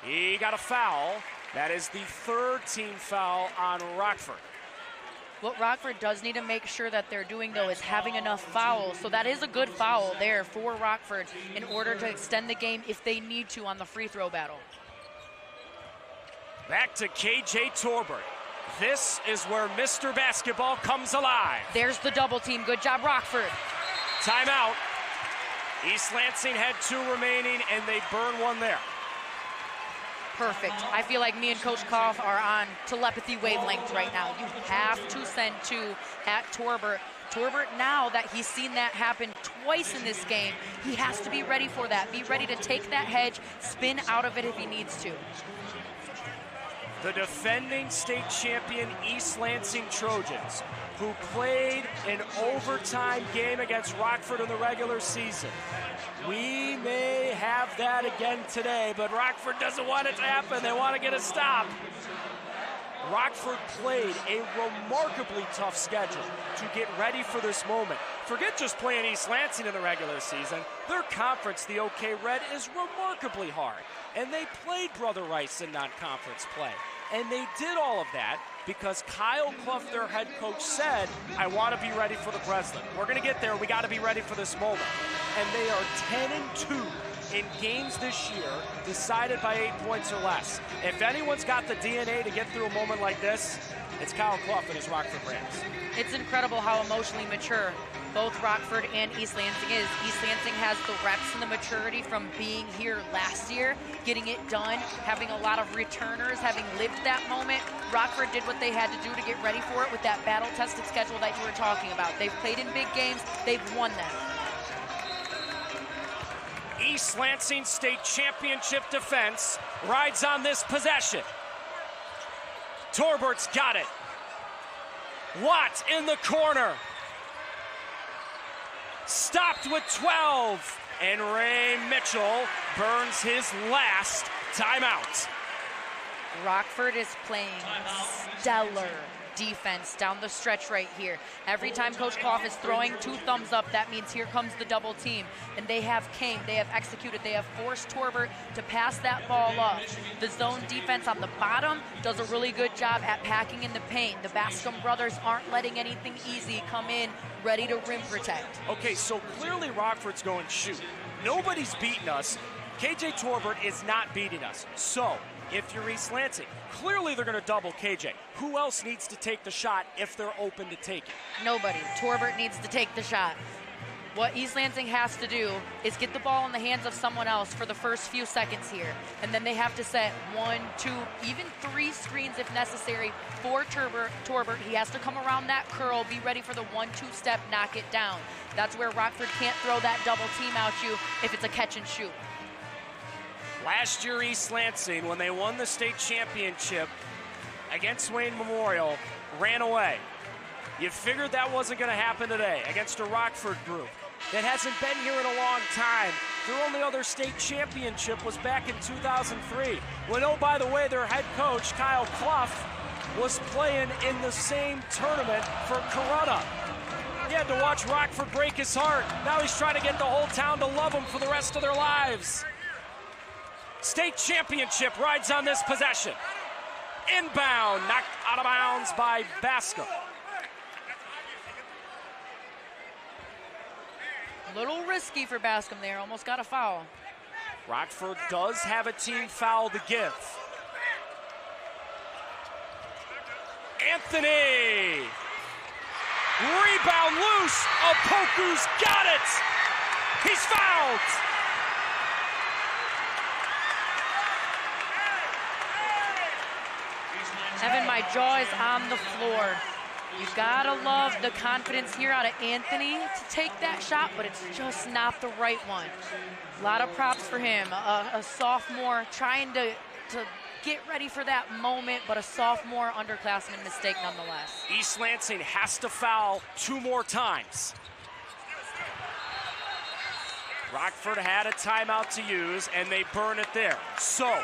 He got a foul. That is the 3rd team foul on Rockford. What Rockford does need to make sure that they're doing, though, is having enough fouls. So that is a good foul there for Rockford in order to extend the game if they need to on the free throw battle. Back to KJ Torbert. This is where Mr. Basketball comes alive. There's the double team. Good job, Rockford. Timeout. East Lansing had 2 remaining, and they burn 1 there. Perfect. I feel like me and Coach Koff are on telepathy wavelength right now. You have to send 2 at Torbert. Torbert, now that he's seen that happen twice in this game, he has to be ready for that. Be ready to take that hedge, spin out of it if he needs to. The defending state champion East Lansing Trojans, who played an overtime game against Rockford in the regular season. We may have that again today, but Rockford doesn't want it to happen. They want to get a stop. Rockford played a remarkably tough schedule to get ready for this moment. Forget just playing East Lansing in the regular season. Their conference, the OK Red, is remarkably hard. And they played Brother Rice in non-conference play. And they did all of that because Kyle Clough, their head coach, said, I want to be ready for the Breslin. We're going to get there. We got to be ready for this moment. And they are 10-2 in games this year decided by 8 points or less. If anyone's got the DNA to get through a moment like this, it's Kyle Clough and his Rockford Rams. It's incredible how emotionally mature both Rockford and East Lansing is. East Lansing has the reps and the maturity from being here last year, getting it done, having a lot of returners, having lived that moment. Rockford did what they had to do to get ready for it with that battle-tested schedule that you were talking about. They've played in big games, they've won them. East Lansing State Championship defense rides on this possession. Torbert's got it. Watt in the corner. stopped with 12. And Ray Mitchell burns his last timeout. Rockford is playing stellar defense down the stretch right here. Every time Coach Clough is throwing 2 thumbs up, that means here comes the double team. And they have came, they have executed, they have forced Torbert to pass that ball up. The zone defense on the bottom does a really good job at packing in the paint. The Bascom brothers aren't letting anything easy come in, ready to rim protect. Okay, so clearly Rockford's going shoot. Nobody's beating us. KJ Torbert is not beating us. So, if you're East Lansing, clearly they're going to double KJ. Who else needs to take the shot if they're open to take it? Nobody. Torbert needs to take the shot. What East Lansing has to do is get the ball in the hands of someone else for the first few seconds here. And then they have to set 1, 2, even 3 screens if necessary for Torbert. He has to come around that curl, be ready for the 1-2 step, knock it down. That's where Rockford can't throw that double team out you if it's a catch and shoot. Last year, East Lansing, when they won the state championship against Wayne Memorial, ran away. You figured that wasn't going to happen today against a Rockford group that hasn't been here in a long time. Their only other state championship was back in 2003. When, oh, by the way, their head coach, Kyle Clough, was playing in the same tournament for Corunna. He had to watch Rockford break his heart. Now he's trying to get the whole town to love him for the rest of their lives. State championship rides on this possession. Inbound, knocked out of bounds by Bascom. A little risky for Bascom there, almost got a foul. Rockford does have a team foul to give. Anthony! Rebound loose, Opoku's got it! He's fouled! Evan, my jaw is on the floor. You gotta love the confidence here out of Anthony to take that shot, but it's just not the right one. A lot of props for him. A sophomore trying to get ready for that moment, but a sophomore underclassman mistake nonetheless. East Lansing has to foul 2 more times. Rockford had a timeout to use, and they burn it there. So,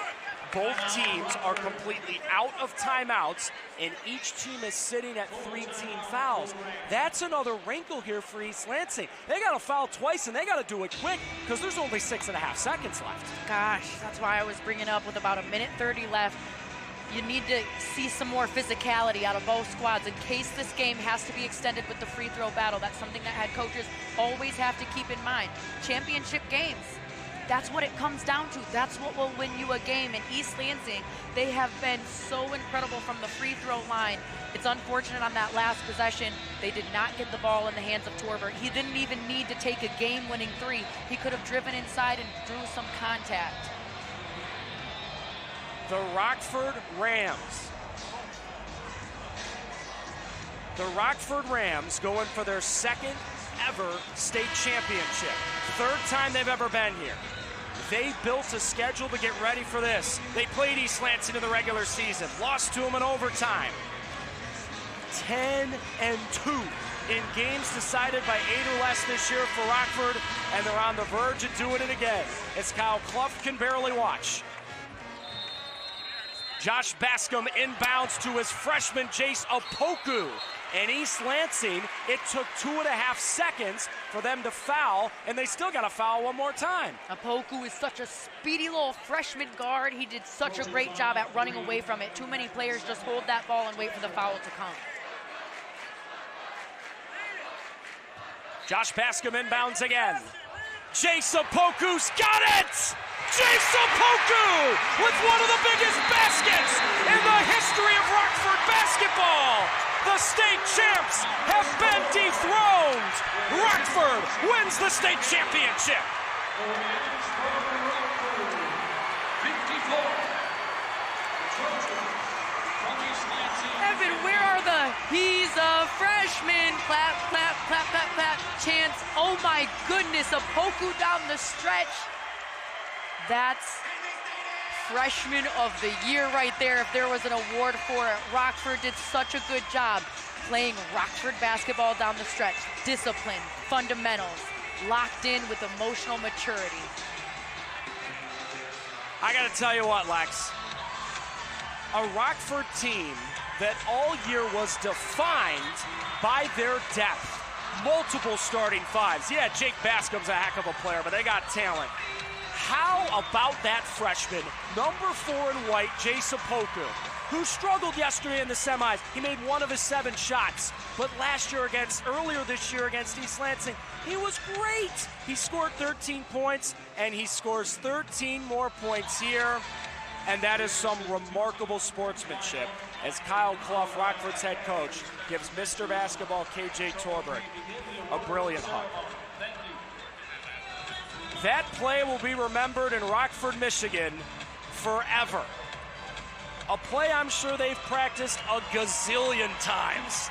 both teams are completely out of timeouts, and each team is sitting at 3 team fouls. That's another wrinkle here for East Lansing. They got to foul twice, and they got to do it quick because there's only 6.5 seconds left. Gosh, that's why I was bringing up with about 1:30 left. You need to see some more physicality out of both squads in case this game has to be extended with the free throw battle. That's something that head coaches always have to keep in mind. Championship games, that's what it comes down to. That's what will win you a game. In East Lansing, they have been so incredible from the free throw line. It's unfortunate on that last possession, they did not get the ball in the hands of Torbert. He didn't even need to take a game-winning 3. He could have driven inside and drew some contact. The Rockford Rams. The Rockford Rams going for their 2nd ever state championship. 3rd time they've ever been here. They built a schedule to get ready for this. They played East Lansing in the regular season, lost to them in overtime. 10-2 in games decided by 8 or less this year for Rockford, and they're on the verge of doing it again, as Kyle Clough can barely watch. Josh Bascom inbounds to his freshman Jace Opoku. And East Lansing, it took 2.5 seconds for them to foul, and they still got to foul 1 more time. Opoku is such a speedy little freshman guard. He did such a great job at running away from it. Too many players just hold that ball and wait for the foul to come. Josh Bascom inbounds again. Jace Opoku's got it! Jace Opoku with one of the biggest baskets in the history of Rockford basketball. The state champs have been dethroned. Rockford wins the state championship. Evan, where are the "he's a freshman" clap, clap, clap, clap, clap chants? Oh my goodness, Opoku down the stretch. That's freshman of the year right there, if there was an award for it. Rockford did such a good job playing Rockford basketball down the stretch. Discipline, fundamentals. locked in with emotional maturity. I got to tell you what, Lex. A Rockford team that all year was defined by their depth. Multiple starting fives. Yeah, Jake Bascom's a heck of a player, but they got talent. How about that freshman, number 4 in white, Jay Sapoku, who struggled yesterday in the semis? He made 1 of his 7 shots, but earlier this year against East Lansing, he was great. He scored 13 points, and he scores 13 more points here, and that is some remarkable sportsmanship as Kyle Clough, Rockford's head coach, gives Mr. Basketball KJ Torbert a brilliant hug. That play will be remembered in Rockford, Michigan forever. A play I'm sure they've practiced a gazillion times.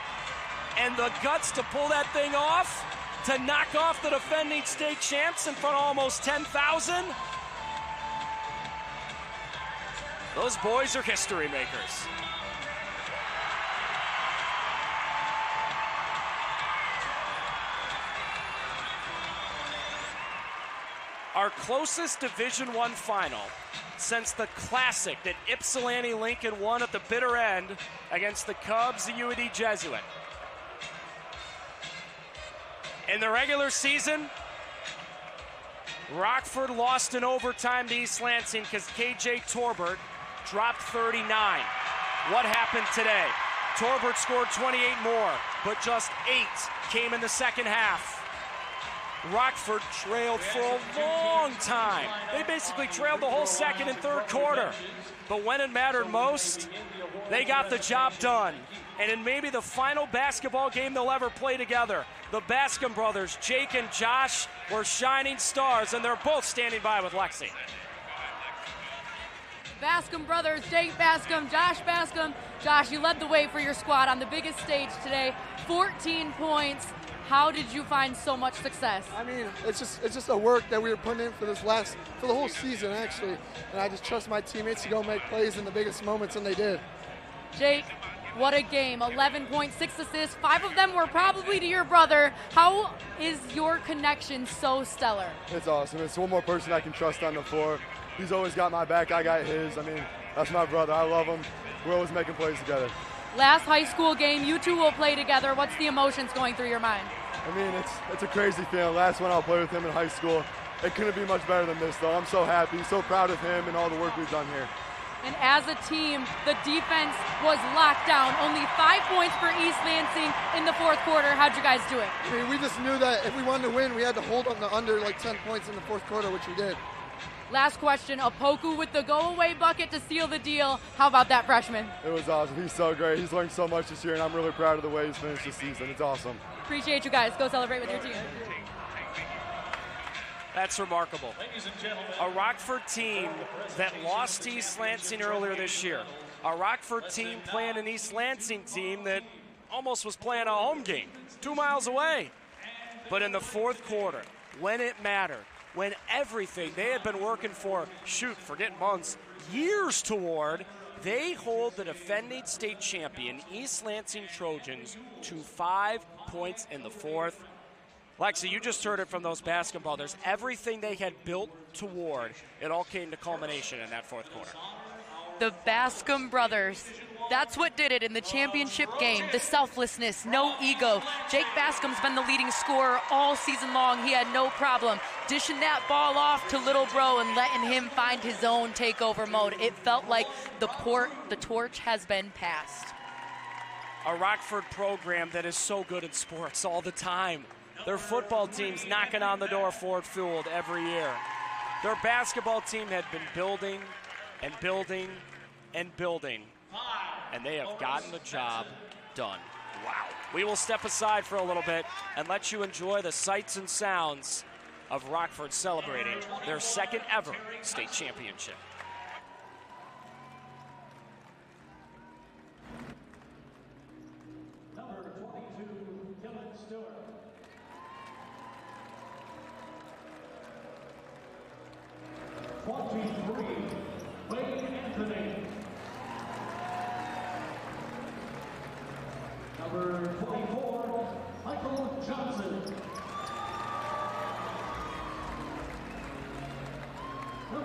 And the guts to pull that thing off, to knock off the defending state champs in front of almost 10,000. Those boys are history makers. Our closest Division I final since the classic that Ypsilanti Lincoln won at the bitter end against the Cubs, the UAD Jesuit. In the regular season, Rockford lost in overtime to East Lansing because KJ Torbert dropped 39. What happened today? Torbert scored 28 more, but just 8 came in the second half. Rockford trailed for a long time. They basically trailed the whole second and third quarter. But when it mattered most, they got the job done. And in maybe the final basketball game they'll ever play together, the Bascom brothers, Jake and Josh, were shining stars, and they're both standing by with Lexi. Bascom brothers, Jake Bascom, Josh Bascom. Josh, you led the way for your squad on the biggest stage today. 14 points. How did you find so much success? I mean, it's just the work that we were putting in for the whole season, actually. And I just trust my teammates to go make plays in the biggest moments, and they did. Jake, what a game. 11 points, 6 assists. 5 of them were probably to your brother. How is your connection so stellar? It's awesome. It's one more person I can trust on the floor. He's always got my back. I got his. I mean, that's my brother. I love him. We're always making plays together. Last high school game, you two will play together. What's the emotions going through your mind? I mean, it's a crazy feeling. Last one I'll play with him in high school. It couldn't be much better than this, though. I'm so happy, so proud of him and all the work we've done here. And as a team, the defense was locked down. Only 5 points for East Lansing in the fourth quarter. How'd you guys do it? I mean, we just knew that if we wanted to win, we had to hold on to under like 10 points in the fourth quarter, which we did. Last question, Opoku with the go-away bucket to seal the deal. How about that freshman? It was awesome. He's so great. He's learned so much this year, and I'm really proud of the way he's finished this season. It's awesome. Appreciate you guys. Go celebrate with your team. That's remarkable. A Rockford team that lost to East Lansing earlier this year. A Rockford team playing an East Lansing team that almost was playing a home game 2 miles away. But in the fourth quarter, when it mattered, when everything they had been working for, forget months, years toward, they hold the defending state champion East Lansing Trojans to 5 points in the fourth. Lexi, you just heard it from those basketball brothers. Everything they had built toward, it all came to culmination in that fourth quarter. The Bascom brothers, that's what did it in the championship game. The selflessness, no ego. Jake Bascom's been the leading scorer all season long. He had no problem dishing that ball off to little bro and letting him find his own takeover mode. It felt like the torch has been passed. A Rockford program that is so good at sports all the time. Their football team's knocking on the door Ford Field every year. Their basketball team had been building and building and building, and they have gotten the job done. Wow. We will step aside for a little bit and let you enjoy the sights and sounds of Rockford celebrating their second ever state championship.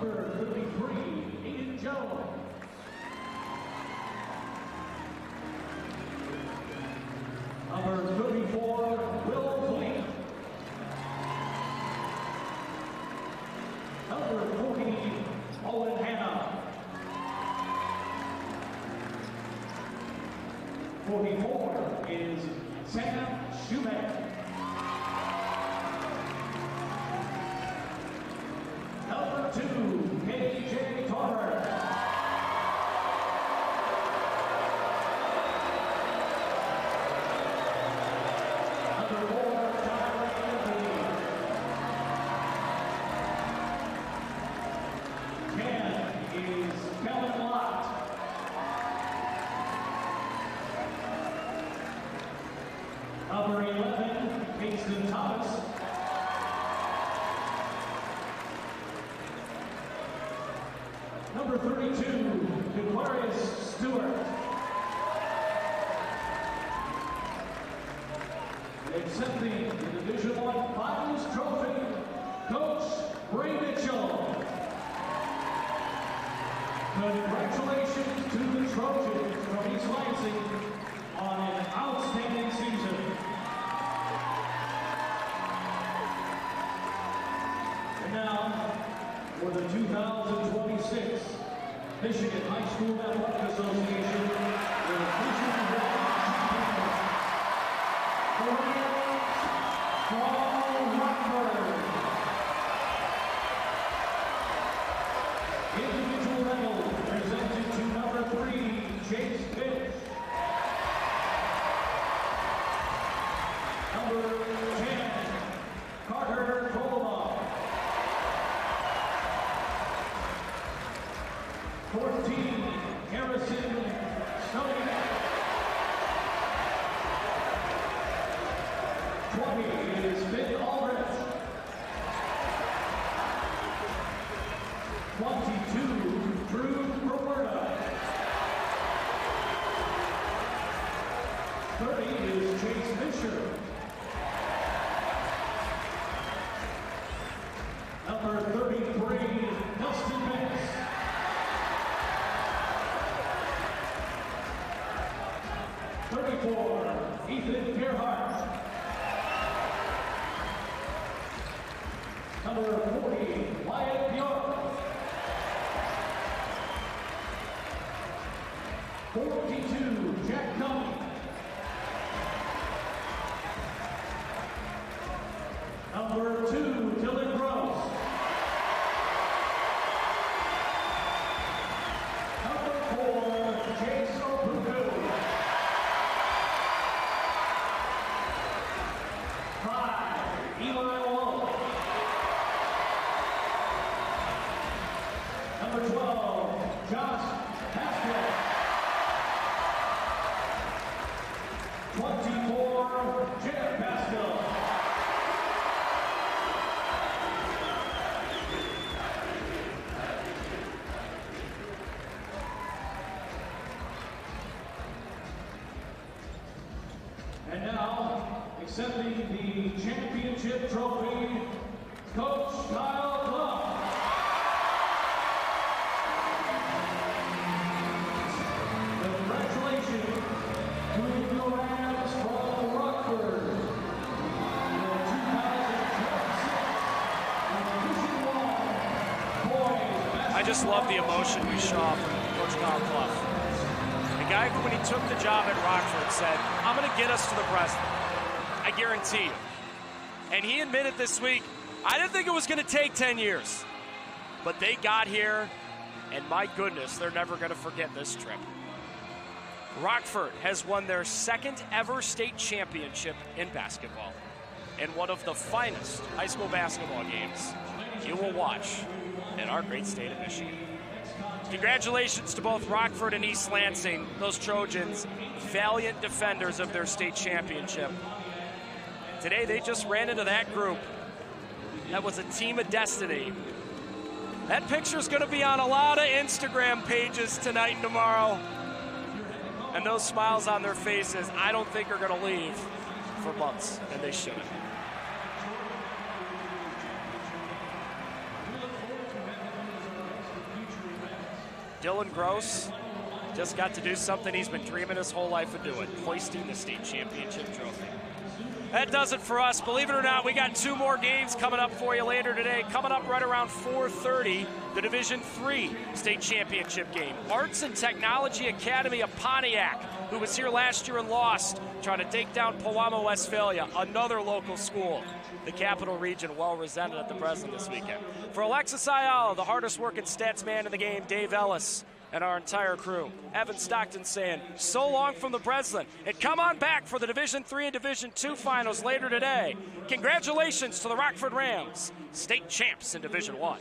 Number 33, Aiden Jones. Number 34, Will Fleet. Number 40, Owen Hanna. 44 is Sam Schumann. Number 2, KJ Torbert. Number 4, Tyler Anthony. 10 is Kellen Lott. Number 11, Kingston Thomas. Number 32, Aquarius Stewart. Accepting the Division I Finals Trophy, Coach Ray Mitchell. Congratulations to the Trojans from East Lansing on an outstanding season. And now, for the 2026 Michigan High School Athletic Association Division from Rockford. Individual medal presented to number 3, Chase Finch. Number 10, Carter Coloma. 14, Harrison Snowden. 20 is Finn Aldrich. 22, Drew Roberta. 30 is Chase Fisher. Number 33, Dustin Banks. 34, Ethan Gerhardt. Number 40, Wyatt Bjork. 42, Jack Cummings. Number 2, Dylan Gross. Number 4, Jace Opuku. 5, Eli Wolf. Number 12, Josh Pascal. 24, Jared Pascal. And now, accepting the championship trophy, Coach Kyle Cluff. Congratulations to the Rams from Rockford. The 2026 Division I Boys. I just love the emotion we saw from Coach Kyle Cluff. The guy, when he took the job at Rockford, said, I'm going to get us to the Breslin. I guarantee you. And he admitted this week, I didn't think it was going to take 10 years. But they got here, and my goodness, they're never going to forget this trip. Rockford has won their second ever state championship in basketball, and one of the finest high school basketball games you will watch in our great state of Michigan. Congratulations to both Rockford and East Lansing, those Trojans, valiant defenders of their state championship. Today they just ran into that group. That was a team of destiny. That picture's going to be on a lot of Instagram pages tonight and tomorrow. And those smiles on their faces, I don't think are going to leave for months, and they shouldn't. Dylan Gross just got to do something he's been dreaming his whole life of doing, hoisting the state championship trophy. That does it for us. Believe it or not, we got 2 more games coming up for you later today. Coming up right around 4:30, the Division III state championship game. Arts and Technology Academy of Pontiac, who was here last year and lost, trying to take down Pewamo, Westphalia, another local school. The Capital Region well represented at the Breslin this weekend. For Alexis Ayala, the hardest working stats man in the game, Dave Ellis, and our entire crew, Evan Stockton saying so long from the Breslin, and come on back for the Division III and Division II finals later today. Congratulations to the Rockford Rams, state champs in Division I.